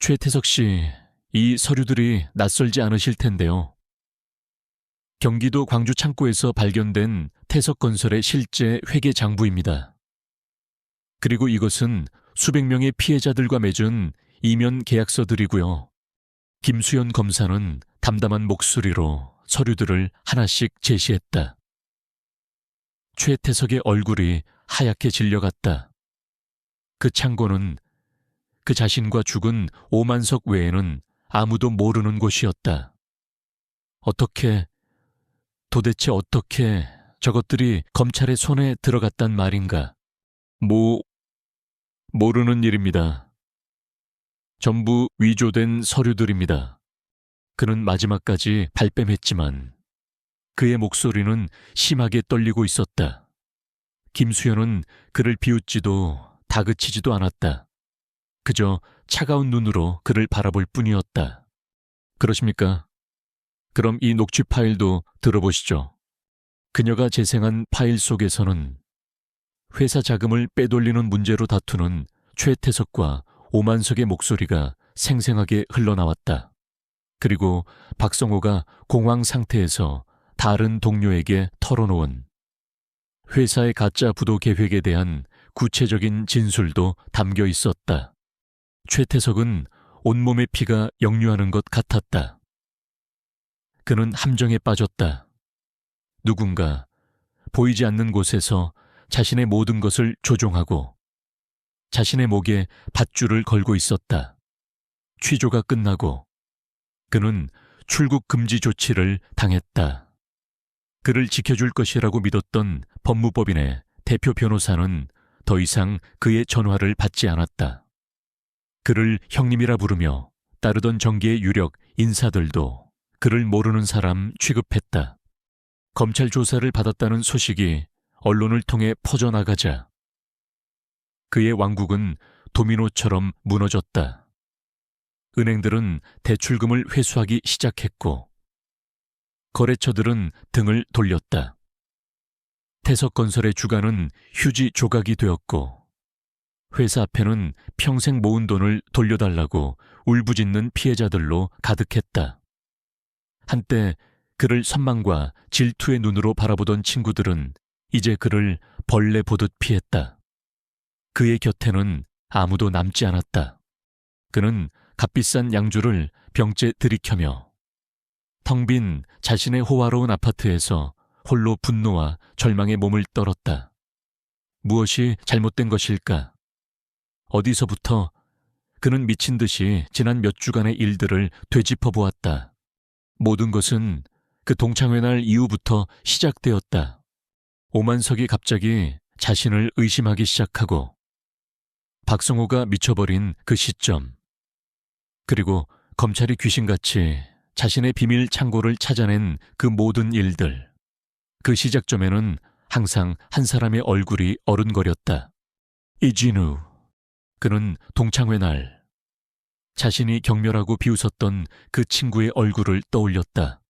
최태석 씨, 이 서류들이 낯설지 않으실 텐데요. 경기도 광주 창고에서 발견된 태석건설의 실제 회계장부입니다. 그리고 이것은 수백 명의 피해자들과 맺은 이면 계약서들이고요. 김수현 검사는 담담한 목소리로 서류들을 하나씩 제시했다. 최태석의 얼굴이 하얗게 질려갔다. 그 창고는 그 자신과 죽은 오만석 외에는 아무도 모르는 곳이었다. 도대체 어떻게 저것들이 검찰의 손에 들어갔단 말인가? 모르는 일입니다. 전부 위조된 서류들입니다. 그는 마지막까지 발뺌했지만 그의 목소리는 심하게 떨리고 있었다. 김수현은 그를 비웃지도 다그치지도 않았다. 그저 차가운 눈으로 그를 바라볼 뿐이었다. 그러십니까? 그럼 이 녹취 파일도 들어보시죠. 그녀가 재생한 파일 속에서는 회사 자금을 빼돌리는 문제로 다투는 최태석과 오만석의 목소리가 생생하게 흘러나왔다. 그리고 박성호가 공황 상태에서 다른 동료에게 털어놓은 회사의 가짜 부도 계획에 대한 구체적인 진술도 담겨 있었다. 최태석은 온몸의 피가 역류하는 것 같았다. 그는 함정에 빠졌다. 누군가 보이지 않는 곳에서 자신의 모든 것을 조종하고 자신의 목에 밧줄을 걸고 있었다. 취조가 끝나고 그는 출국 금지 조치를 당했다. 그를 지켜줄 것이라고 믿었던 법무법인의 대표 변호사는 더 이상 그의 전화를 받지 않았다. 그를 형님이라 부르며 따르던 정계의 유력 인사들도 그를 모르는 사람 취급했다. 검찰 조사를 받았다는 소식이 언론을 통해 퍼져나가자 그의 왕국은 도미노처럼 무너졌다. 은행들은 대출금을 회수하기 시작했고 거래처들은 등을 돌렸다. 태석건설의 주가는 휴지 조각이 되었고 회사 앞에는 평생 모은 돈을 돌려달라고 울부짖는 피해자들로 가득했다. 한때 그를 선망과 질투의 눈으로 바라보던 친구들은 이제 그를 벌레 보듯 피했다. 그의 곁에는 아무도 남지 않았다. 그는 값비싼 양주를 병째 들이켜며 텅 빈 자신의 호화로운 아파트에서 홀로 분노와 절망의 몸을 떨었다. 무엇이 잘못된 것일까? 어디서부터? 그는 미친 듯이 지난 몇 주간의 일들을 되짚어 보았다. 모든 것은 그 동창회 날 이후부터 시작되었다. 오만석이 갑자기 자신을 의심하기 시작하고 박성호가 미쳐버린 그 시점, 그리고 검찰이 귀신같이 자신의 비밀 창고를 찾아낸 그 모든 일들, 그 시작점에는 항상 한 사람의 얼굴이 어른거렸다. 이진우. 그는 동창회 날 자신이 경멸하고 비웃었던 그 친구의 얼굴을 떠올렸다.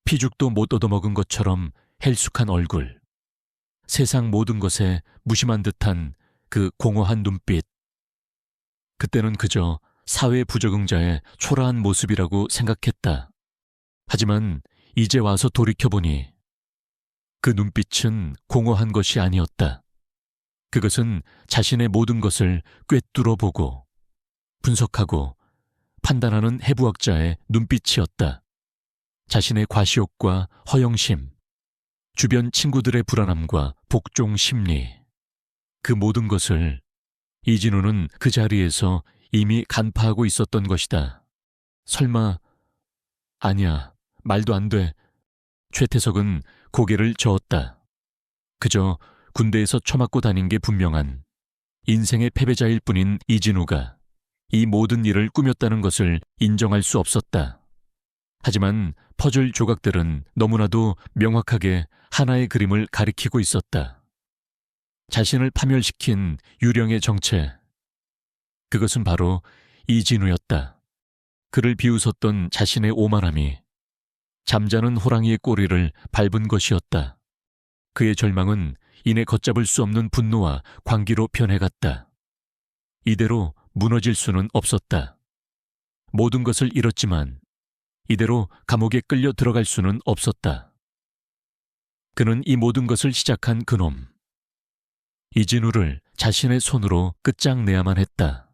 피죽도 못 얻어먹은 것처럼 헬쑥한 얼굴, 세상 모든 것에 무심한 듯한 그 공허한 눈빛. 그때는 그저 사회 부적응자의 초라한 모습이라고 생각했다. 하지만 이제 와서 돌이켜보니 그 눈빛은 공허한 것이 아니었다. 그것은 자신의 모든 것을 꿰뚫어 보고 분석하고 판단하는 해부학자의 눈빛이었다. 자신의 과시욕과 허영심, 주변 친구들의 불안함과 복종 심리, 그 모든 것을 이진우는 그 자리에서 이미 간파하고 있었던 것이다. 설마, 아니야, 말도 안 돼. 최태석은 고개를 저었다. 그저 군대에서 처맞고 다닌 게 분명한 인생의 패배자일 뿐인 이진우가 이 모든 일을 꾸몄다는 것을 인정할 수 없었다. 하지만 퍼즐 조각들은 너무나도 명확하게 하나의 그림을 가리키고 있었다. 자신을 파멸시킨 유령의 정체. 그것은 바로 이진우였다. 그를 비웃었던 자신의 오만함이 잠자는 호랑이의 꼬리를 밟은 것이었다. 그의 절망은 이내 걷잡을 수 없는 분노와 광기로 변해갔다. 이대로 무너질 수는 없었다. 모든 것을 잃었지만 이대로 감옥에 끌려 들어갈 수는 없었다. 그는 이 모든 것을 시작한 그놈, 이진우를 자신의 손으로 끝장내야만 했다.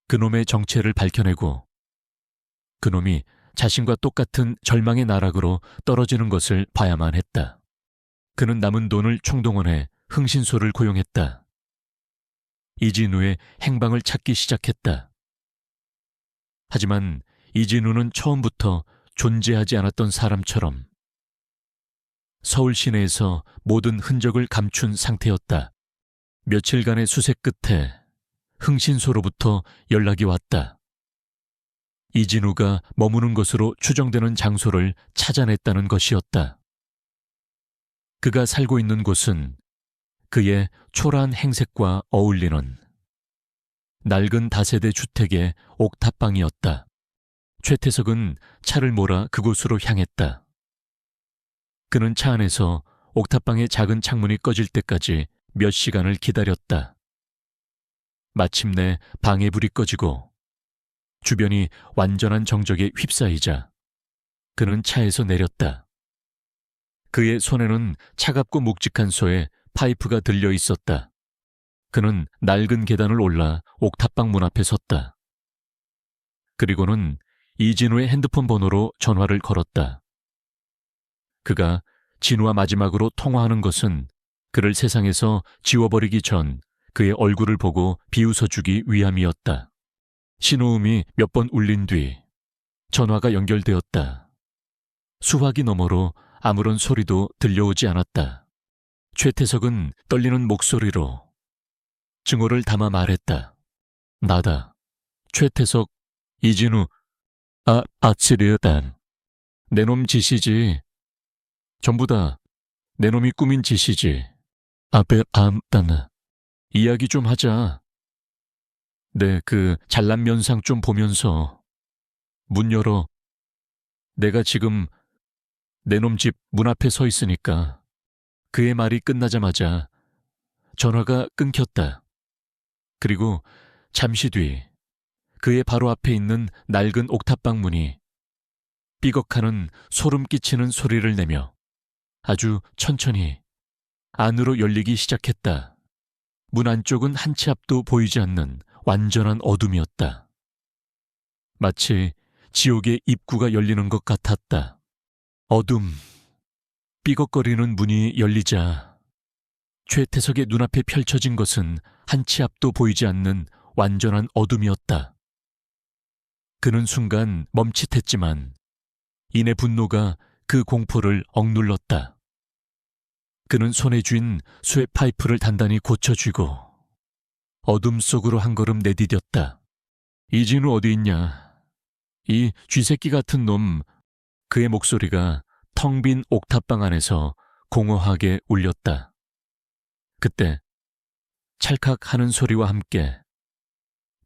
그놈의 정체를 밝혀내고 그놈이 자신과 똑같은 절망의 나락으로 떨어지는 것을 봐야만 했다. 그는 남은 돈을 총동원해 흥신소를 고용했다. 이진우의 행방을 찾기 시작했다. 하지만 이진우는 처음부터 존재하지 않았던 사람처럼 서울 시내에서 모든 흔적을 감춘 상태였다. 며칠간의 수색 끝에 흥신소로부터 연락이 왔다. 이진우가 머무는 것으로 추정되는 장소를 찾아냈다는 것이었다. 그가 살고 있는 곳은 그의 초라한 행색과 어울리는 낡은 다세대 주택의 옥탑방이었다. 최태석은 차를 몰아 그곳으로 향했다. 그는 차 안에서 옥탑방의 작은 창문이 꺼질 때까지 몇 시간을 기다렸다. 마침내 방의 불이 꺼지고 주변이 완전한 정적에 휩싸이자 그는 차에서 내렸다. 그의 손에는 차갑고 묵직한 소에 파이프가 들려 있었다. 그는 낡은 계단을 올라 옥탑방 문 앞에 섰다. 그리고는 이진우의 핸드폰 번호로 전화를 걸었다. 그가 진우와 마지막으로 통화하는 것은 그를 세상에서 지워버리기 전 그의 얼굴을 보고 비웃어주기 위함이었다. 신호음이 몇 번 울린 뒤 전화가 연결되었다. 수화기 너머로 아무런 소리도 들려오지 않았다. 최태석은 떨리는 목소리로 증오를 담아 말했다. 나다. 최태석, 이진우, 아치르단. 내 놈 짓이지. 전부 다 내 놈이 꾸민 짓이지. 암따나. 이야기 좀 하자. 내 그 잘난 면상 좀 보면서 문 열어. 내가 지금 내 놈 집 문 앞에 서 있으니까. 그의 말이 끝나자마자 전화가 끊겼다. 그리고 잠시 뒤 그의 바로 앞에 있는 낡은 옥탑방 문이 삐걱하는 소름 끼치는 소리를 내며 아주 천천히 안으로 열리기 시작했다. 문 안쪽은 한 치 앞도 보이지 않는 완전한 어둠이었다. 마치 지옥의 입구가 열리는 것 같았다. 어둠, 삐걱거리는 문이 열리자 최태석의 눈앞에 펼쳐진 것은 한 치 앞도 보이지 않는 완전한 어둠이었다. 그는 순간 멈칫했지만 이내 분노가 그 공포를 억눌렀다. 그는 손에 쥔 수의 파이프를 단단히 고쳐쥐고 어둠 속으로 한 걸음 내디뎠다. 이진우 어디 있냐? 이 쥐새끼 같은 놈. 그의 목소리가 텅 빈 옥탑방 안에서 공허하게 울렸다. 그때 찰칵 하는 소리와 함께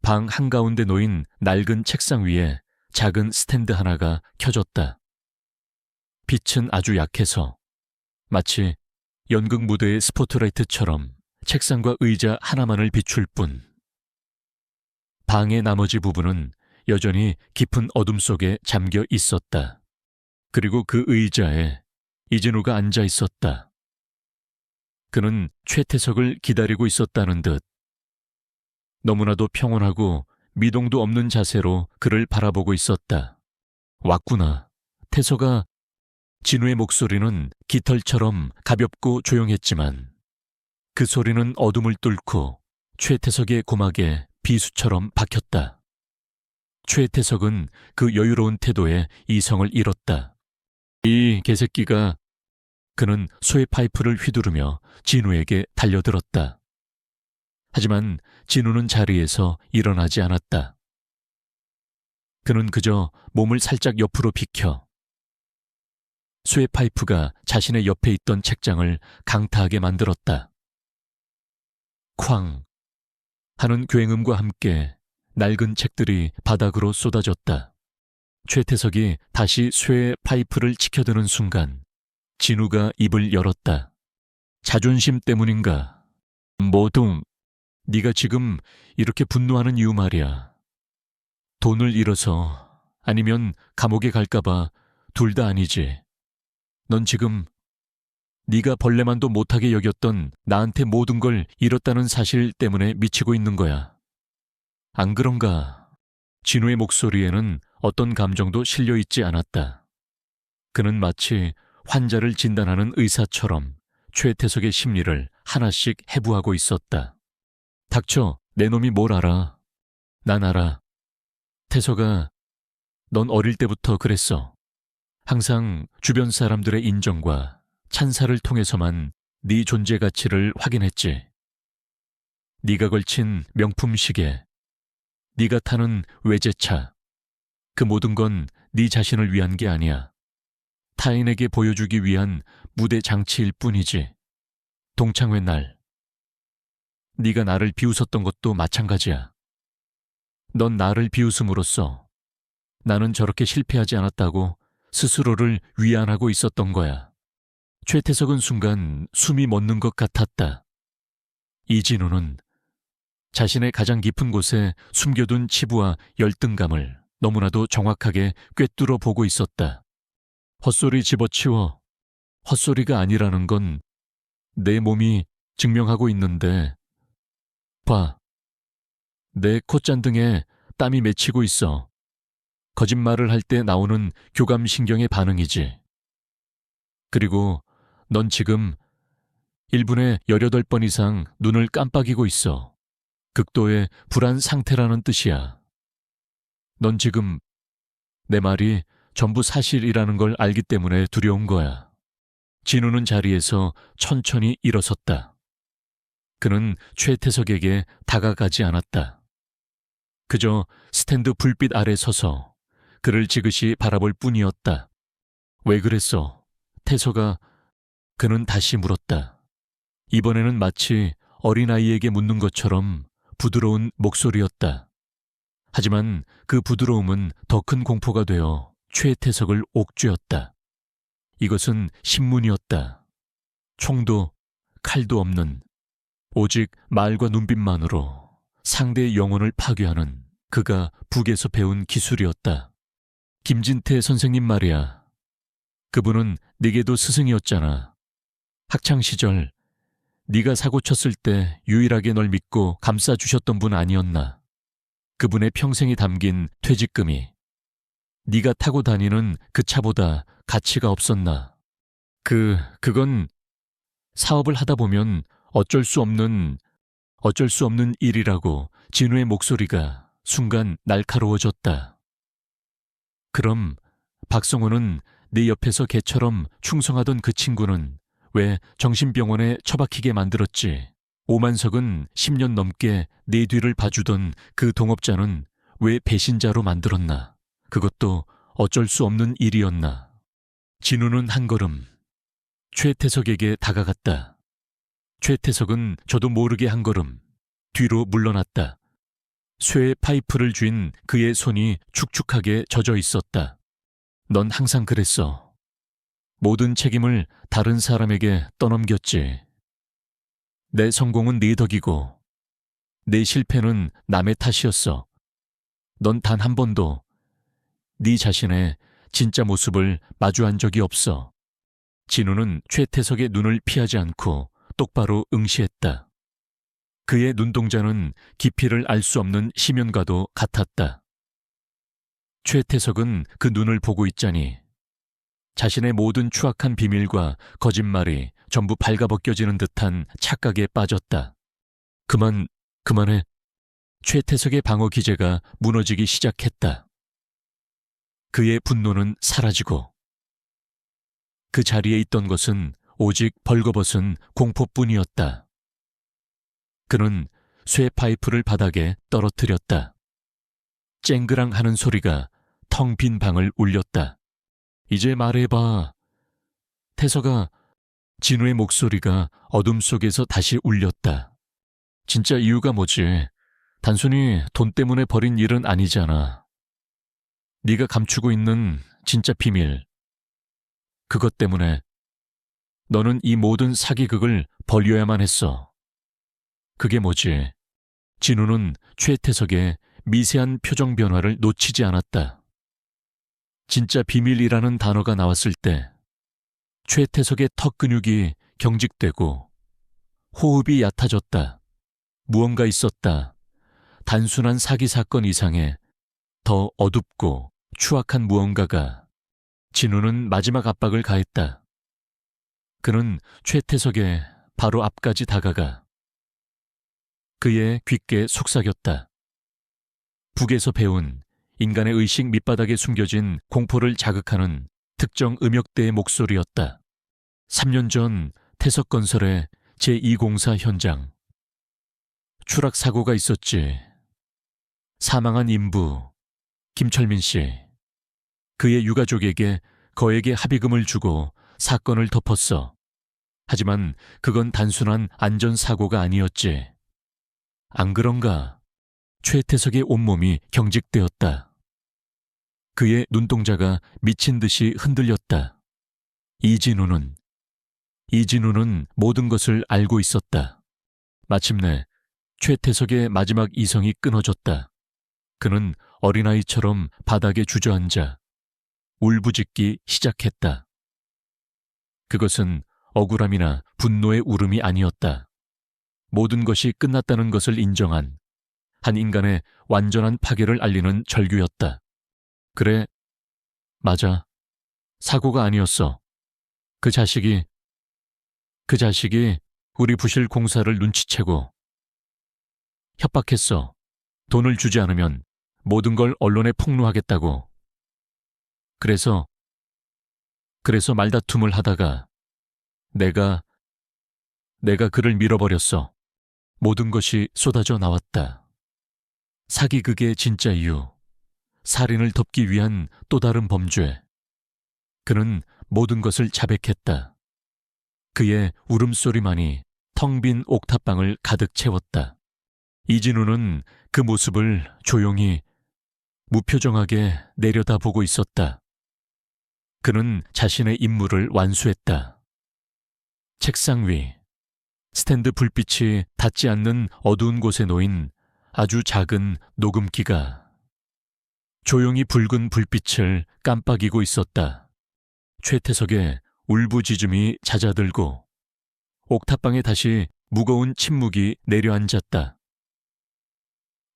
방 한가운데 놓인 낡은 책상 위에 작은 스탠드 하나가 켜졌다. 빛은 아주 약해서 마치 연극 무대의 스포트라이트처럼 책상과 의자 하나만을 비출 뿐. 방의 나머지 부분은 여전히 깊은 어둠 속에 잠겨 있었다. 그리고 그 의자에 이진우가 앉아 있었다. 그는 최태석을 기다리고 있었다는 듯 너무나도 평온하고 미동도 없는 자세로 그를 바라보고 있었다. 왔구나. 태석아. 진우의 목소리는 깃털처럼 가볍고 조용했지만 그 소리는 어둠을 뚫고 최태석의 고막에 비수처럼 박혔다. 최태석은 그 여유로운 태도에 이성을 잃었다. 이 개새끼가. 그는 소의 파이프를 휘두르며 진우에게 달려들었다. 하지만 진우는 자리에서 일어나지 않았다. 그는 그저 몸을 살짝 옆으로 비켜 수의 파이프가 자신의 옆에 있던 책장을 강타하게 만들었다. 쾅 하는 굉음과 함께 낡은 책들이 바닥으로 쏟아졌다. 최태석이 다시 쇠의 파이프를 치켜드는 순간 진우가 입을 열었다. 자존심 때문인가? 뭐든 네가 지금 이렇게 분노하는 이유 말이야. 돈을 잃어서 아니면 감옥에 갈까봐 둘 다 아니지. 넌 지금 네가 벌레만도 못하게 여겼던 나한테 모든 걸 잃었다는 사실 때문에 미치고 있는 거야. 안 그런가? 진우의 목소리에는 어떤 감정도 실려 있지 않았다. 그는 마치 환자를 진단하는 의사처럼 최태석의 심리를 하나씩 해부하고 있었다. 닥쳐, 내 놈이 뭘 알아? 난 알아. 태석아, 넌 어릴 때부터 그랬어. 항상 주변 사람들의 인정과 찬사를 통해서만 네 존재 가치를 확인했지. 네가 걸친 명품 시계, 네가 타는 외제차, 그 모든 건 네 자신을 위한 게 아니야. 타인에게 보여주기 위한 무대 장치일 뿐이지. 동창회 날 네가 나를 비웃었던 것도 마찬가지야. 넌 나를 비웃음으로써 나는 저렇게 실패하지 않았다고 스스로를 위안하고 있었던 거야. 최태석은 순간 숨이 멎는 것 같았다. 이진우는 자신의 가장 깊은 곳에 숨겨둔 치부와 열등감을 너무나도 정확하게 꿰뚫어 보고 있었다. 헛소리 집어치워. 헛소리가 아니라는 건 내 몸이 증명하고 있는데, 봐. 내 콧잔등에 땀이 맺히고 있어. 거짓말을 할 때 나오는 교감신경의 반응이지. 그리고 넌 지금 1분에 18번 이상 눈을 깜빡이고 있어. 극도의 불안 상태라는 뜻이야. 넌 지금 내 말이 전부 사실이라는 걸 알기 때문에 두려운 거야. 진우는 자리에서 천천히 일어섰다. 그는 최태석에게 다가가지 않았다. 그저 스탠드 불빛 아래 서서 그를 지그시 바라볼 뿐이었다. 왜 그랬어? 태석아, 그는 다시 물었다. 이번에는 마치 어린아이에게 묻는 것처럼 부드러운 목소리였다. 하지만 그 부드러움은 더 큰 공포가 되어 최태석을 옥죄었다. 이것은 신문이었다. 총도 칼도 없는 오직 말과 눈빛만으로 상대의 영혼을 파괴하는 그가 북에서 배운 기술이었다. 김진태 선생님 말이야. 그분은 네게도 스승이었잖아. 학창시절 네가 사고 쳤을 때 유일하게 널 믿고 감싸주셨던 분 아니었나. 그분의 평생이 담긴 퇴직금이 네가 타고 다니는 그 차보다 가치가 없었나. 그건 사업을 하다 보면 어쩔 수 없는 일이라고. 진우의 목소리가 순간 날카로워졌다. 그럼 박성호는 네 옆에서 개처럼 충성하던 그 친구는 왜 정신병원에 처박히게 만들었지? 오만석은 10년 넘게 네 뒤를 봐주던 그 동업자는 왜 배신자로 만들었나? 그것도 어쩔 수 없는 일이었나? 진우는 한 걸음 최태석에게 다가갔다. 최태석은 저도 모르게 한 걸음 뒤로 물러났다. 쇠 파이프를 쥔 그의 손이 축축하게 젖어 있었다. 넌 항상 그랬어. 모든 책임을 다른 사람에게 떠넘겼지. 내 성공은 네 덕이고 내 실패는 남의 탓이었어. 넌 단 한 번도 네 자신의 진짜 모습을 마주한 적이 없어. 진우는 최태석의 눈을 피하지 않고 똑바로 응시했다. 그의 눈동자는 깊이를 알 수 없는 심연과도 같았다. 최태석은 그 눈을 보고 있자니 자신의 모든 추악한 비밀과 거짓말이 전부 발가벗겨지는 듯한 착각에 빠졌다. 그만해. 최태석의 방어 기제가 무너지기 시작했다. 그의 분노는 사라지고 그 자리에 있던 것은 오직 벌거벗은 공포뿐이었다. 그는 쇠 파이프를 바닥에 떨어뜨렸다. 쨍그랑 하는 소리가 텅 빈 방을 울렸다. 이제 말해봐. 태석아. 진우의 목소리가 어둠 속에서 다시 울렸다. 진짜 이유가 뭐지? 단순히 돈 때문에 벌인 일은 아니잖아. 네가 감추고 있는 진짜 비밀. 그것 때문에 너는 이 모든 사기극을 벌여야만 했어. 그게 뭐지? 진우는 최태석의 미세한 표정 변화를 놓치지 않았다. 진짜 비밀이라는 단어가 나왔을 때 최태석의 턱 근육이 경직되고 호흡이 얕아졌다. 무언가 있었다. 단순한 사기 사건 이상의 더 어둡고 추악한 무언가가. 진우는 마지막 압박을 가했다. 그는 최태석의 바로 앞까지 다가가 그의 귓게 속삭였다. 북에서 배운 인간의 의식 밑바닥에 숨겨진 공포를 자극하는 특정 음역대의 목소리였다. 3년 전 태석건설의 제2공사 현장. 추락 사고가 있었지. 사망한 인부 김철민 씨. 그의 유가족에게 거액의 합의금을 주고 사건을 덮었어. 하지만 그건 단순한 안전사고가 아니었지. 안 그런가? 최태석의 온몸이 경직되었다. 그의 눈동자가 미친 듯이 흔들렸다. 이진우는 모든 것을 알고 있었다. 마침내 최태석의 마지막 이성이 끊어졌다. 그는 어린아이처럼 바닥에 주저앉아 울부짖기 시작했다. 그것은 억울함이나 분노의 울음이 아니었다. 모든 것이 끝났다는 것을 인정한 한 인간의 완전한 파괴를 알리는 절규였다. 그래, 맞아. 사고가 아니었어. 그 자식이 우리 부실 공사를 눈치채고 협박했어. 돈을 주지 않으면 모든 걸 언론에 폭로하겠다고. 그래서 말다툼을 하다가 내가 그를 밀어버렸어. 모든 것이 쏟아져 나왔다. 사기극의 진짜 이유, 살인을 덮기 위한 또 다른 범죄. 그는 모든 것을 자백했다. 그의 울음소리만이 텅 빈 옥탑방을 가득 채웠다. 이진우는 그 모습을 조용히 무표정하게 내려다보고 있었다. 그는 자신의 임무를 완수했다. 책상 위, 스탠드 불빛이 닿지 않는 어두운 곳에 놓인 아주 작은 녹음기가 조용히 붉은 불빛을 깜빡이고 있었다. 최태석의 울부짖음이 잦아들고 옥탑방에 다시 무거운 침묵이 내려앉았다.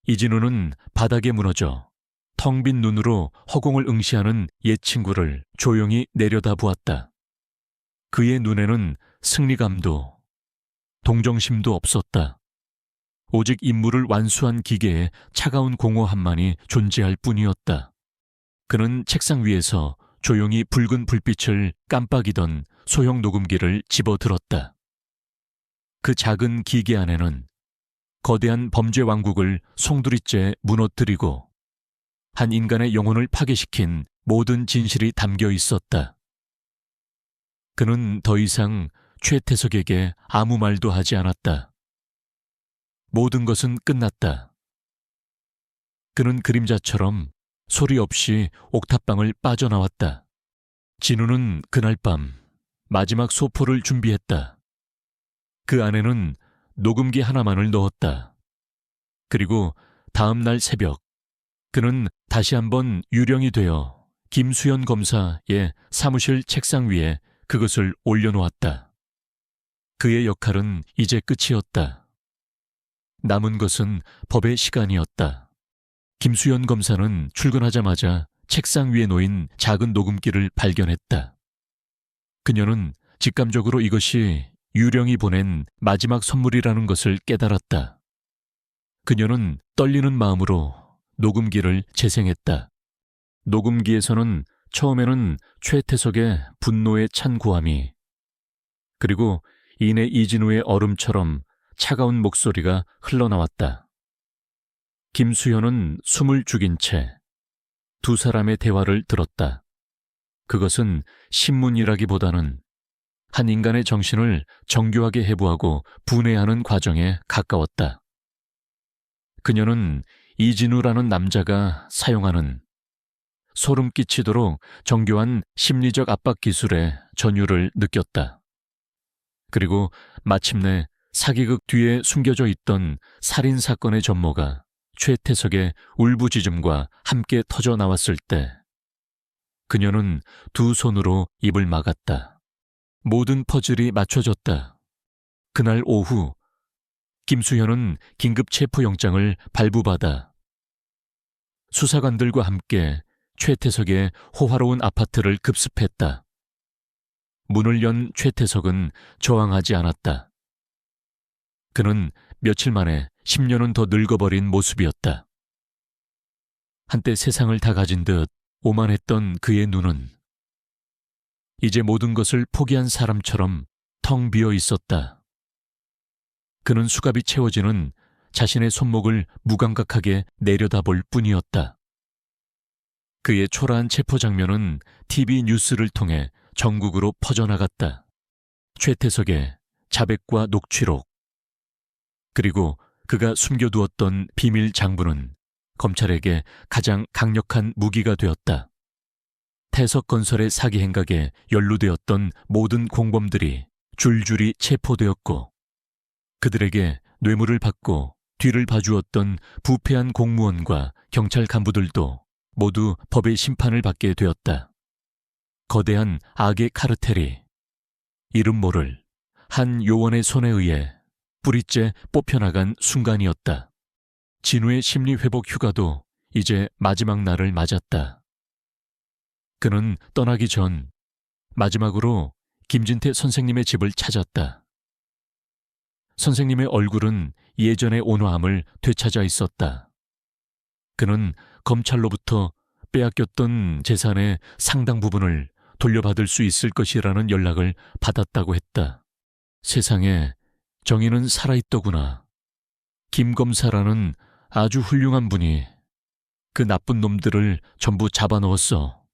이진우는 바닥에 무너져 텅 빈 눈으로 허공을 응시하는 옛 친구를 조용히 내려다보았다. 그의 눈에는 승리감도 동정심도 없었다. 오직 임무를 완수한 기계의 차가운 공허함만이 존재할 뿐이었다. 그는 책상 위에서 조용히 붉은 불빛을 깜빡이던 소형 녹음기를 집어들었다. 그 작은 기계 안에는 거대한 범죄 왕국을 송두리째 무너뜨리고 한 인간의 영혼을 파괴시킨 모든 진실이 담겨 있었다. 그는 더 이상 최태석에게 아무 말도 하지 않았다. 모든 것은 끝났다. 그는 그림자처럼 소리 없이 옥탑방을 빠져나왔다. 진우는 그날 밤 마지막 소포를 준비했다. 그 안에는 녹음기 하나만을 넣었다. 그리고 다음 날 새벽 그는 다시 한번 유령이 되어 김수현 검사의 사무실 책상 위에 그것을 올려놓았다. 그의 역할은 이제 끝이었다. 남은 것은 법의 시간이었다. 김수현 검사는 출근하자마자 책상 위에 놓인 작은 녹음기를 발견했다. 그녀는 직감적으로 이것이 유령이 보낸 마지막 선물이라는 것을 깨달았다. 그녀는 떨리는 마음으로 녹음기를 재생했다. 녹음기에서는 처음에는 최태석의 분노에 찬 고함이, 그리고 이내 이진우의 얼음처럼 차가운 목소리가 흘러나왔다. 김수현은 숨을 죽인 채 두 사람의 대화를 들었다. 그것은 신문이라기보다는 한 인간의 정신을 정교하게 해부하고 분해하는 과정에 가까웠다. 그녀는 이진우라는 남자가 사용하는 소름 끼치도록 정교한 심리적 압박 기술의 전율을 느꼈다. 그리고 마침내 사기극 뒤에 숨겨져 있던 살인사건의 전모가 최태석의 울부짖음과 함께 터져 나왔을 때 그녀는 두 손으로 입을 막았다. 모든 퍼즐이 맞춰졌다. 그날 오후 김수현은 긴급 체포영장을 발부받아 수사관들과 함께 최태석의 호화로운 아파트를 급습했다. 문을 연 최태석은 저항하지 않았다. 그는 며칠 만에 10년은 더 늙어버린 모습이었다. 한때 세상을 다 가진 듯 오만했던 그의 눈은 이제 모든 것을 포기한 사람처럼 텅 비어 있었다. 그는 수갑이 채워지는 자신의 손목을 무감각하게 내려다볼 뿐이었다. 그의 초라한 체포 장면은 TV 뉴스를 통해 전국으로 퍼져나갔다. 최태석의 자백과 녹취록, 그리고 그가 숨겨두었던 비밀 장부는 검찰에게 가장 강력한 무기가 되었다. 태석건설의 사기 행각에 연루되었던 모든 공범들이 줄줄이 체포되었고, 그들에게 뇌물을 받고 뒤를 봐주었던 부패한 공무원과 경찰 간부들도 모두 법의 심판을 받게 되었다. 거대한 악의 카르텔이 이름 모를 한 요원의 손에 의해 뿌리째 뽑혀나간 순간이었다. 진우의 심리회복 휴가도 이제 마지막 날을 맞았다. 그는 떠나기 전 마지막으로 김진태 선생님의 집을 찾았다. 선생님의 얼굴은 예전의 온화함을 되찾아 있었다. 그는 검찰로부터 빼앗겼던 재산의 상당 부분을 돌려받을 수 있을 것이라는 연락을 받았다고 했다. 세상에 정의는 살아있더구나. 김 검사라는 아주 훌륭한 분이 그 나쁜 놈들을 전부 잡아넣었어.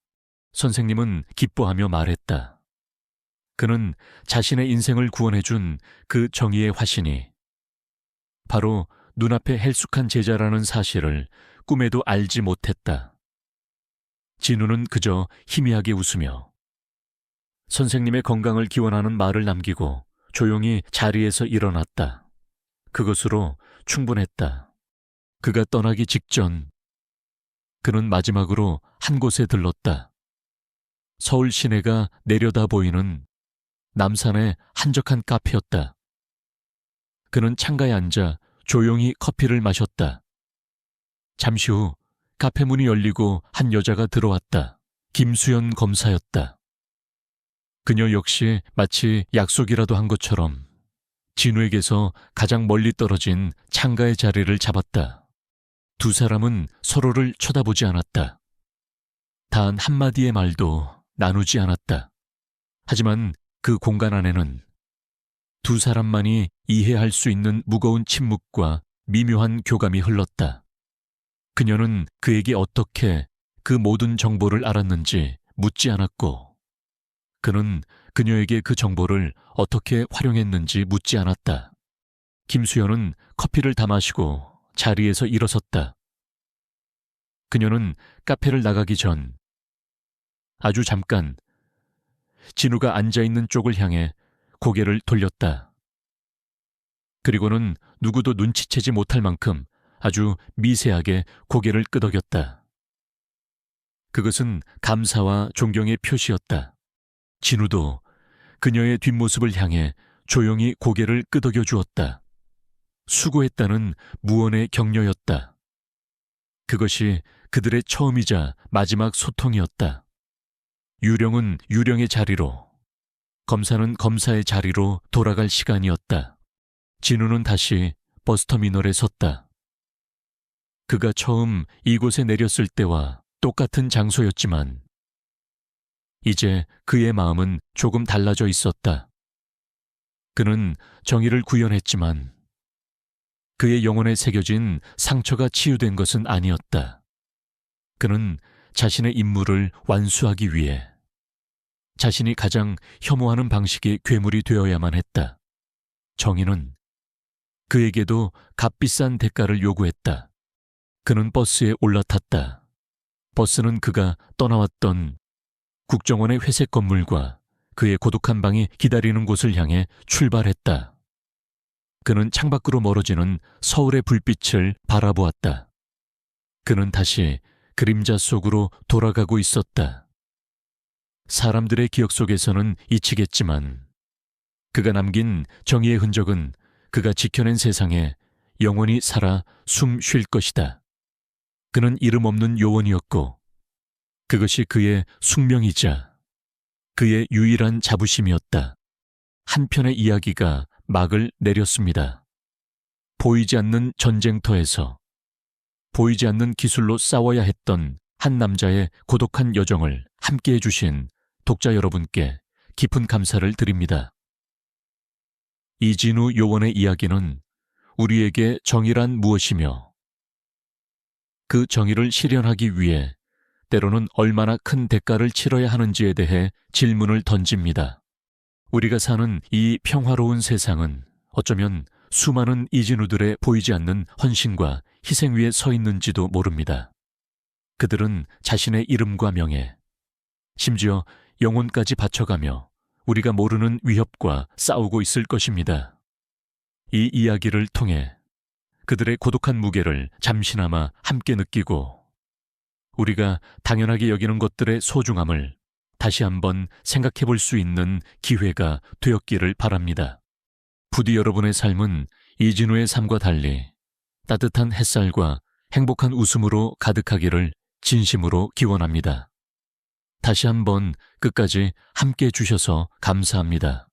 선생님은 기뻐하며 말했다. 그는 자신의 인생을 구원해준 그 정의의 화신이 바로 눈앞에 헬쑥한 제자라는 사실을 꿈에도 알지 못했다. 진우는 그저 희미하게 웃으며 선생님의 건강을 기원하는 말을 남기고 조용히 자리에서 일어났다. 그것으로 충분했다. 그가 떠나기 직전 그는 마지막으로 한 곳에 들렀다. 서울 시내가 내려다 보이는 남산의 한적한 카페였다. 그는 창가에 앉아 조용히 커피를 마셨다. 잠시 후 카페 문이 열리고 한 여자가 들어왔다. 김수연 검사였다. 그녀 역시 마치 약속이라도 한 것처럼 진우에게서 가장 멀리 떨어진 창가의 자리를 잡았다. 두 사람은 서로를 쳐다보지 않았다. 단 한마디의 말도 나누지 않았다. 하지만 그 공간 안에는 두 사람만이 이해할 수 있는 무거운 침묵과 미묘한 교감이 흘렀다. 그녀는 그에게 어떻게 그 모든 정보를 알았는지 묻지 않았고, 그는 그녀에게 그 정보를 어떻게 활용했는지 묻지 않았다. 김수연은 커피를 다 마시고 자리에서 일어섰다. 그녀는 카페를 나가기 전 아주 잠깐 진우가 앉아있는 쪽을 향해 고개를 돌렸다. 그리고는 누구도 눈치채지 못할 만큼 아주 미세하게 고개를 끄덕였다. 그것은 감사와 존경의 표시였다. 진우도 그녀의 뒷모습을 향해 조용히 고개를 끄덕여 주었다. 수고했다는 무언의 격려였다. 그것이 그들의 처음이자 마지막 소통이었다. 유령은 유령의 자리로, 검사는 검사의 자리로 돌아갈 시간이었다. 진우는 다시 버스터미널에 섰다. 그가 처음 이곳에 내렸을 때와 똑같은 장소였지만 이제 그의 마음은 조금 달라져 있었다. 그는 정의를 구현했지만 그의 영혼에 새겨진 상처가 치유된 것은 아니었다. 그는 자신의 임무를 완수하기 위해 자신이 가장 혐오하는 방식의 괴물이 되어야만 했다. 정의는 그에게도 값비싼 대가를 요구했다. 그는 버스에 올라탔다. 버스는 그가 떠나왔던 국정원의 회색 건물과 그의 고독한 방이 기다리는 곳을 향해 출발했다. 그는 창밖으로 멀어지는 서울의 불빛을 바라보았다. 그는 다시 그림자 속으로 돌아가고 있었다. 사람들의 기억 속에서는 잊히겠지만 그가 남긴 정의의 흔적은 그가 지켜낸 세상에 영원히 살아 숨 쉴 것이다. 그는 이름 없는 요원이었고 그것이 그의 숙명이자 그의 유일한 자부심이었다. 한편의 이야기가 막을 내렸습니다. 보이지 않는 전쟁터에서 보이지 않는 기술로 싸워야 했던 한 남자의 고독한 여정을 함께해 주신 독자 여러분께 깊은 감사를 드립니다. 이진우 요원의 이야기는 우리에게 정의란 무엇이며 그 정의를 실현하기 위해 때로는 얼마나 큰 대가를 치러야 하는지에 대해 질문을 던집니다. 우리가 사는 이 평화로운 세상은 어쩌면 수많은 이진우들의 보이지 않는 헌신과 희생 위에 서 있는지도 모릅니다. 그들은 자신의 이름과 명예, 심지어 영혼까지 바쳐가며 우리가 모르는 위협과 싸우고 있을 것입니다. 이 이야기를 통해 그들의 고독한 무게를 잠시나마 함께 느끼고 우리가 당연하게 여기는 것들의 소중함을 다시 한번 생각해 볼 수 있는 기회가 되었기를 바랍니다. 부디 여러분의 삶은 이진우의 삶과 달리 따뜻한 햇살과 행복한 웃음으로 가득하기를 진심으로 기원합니다. 다시 한번 끝까지 함께 해주셔서 감사합니다.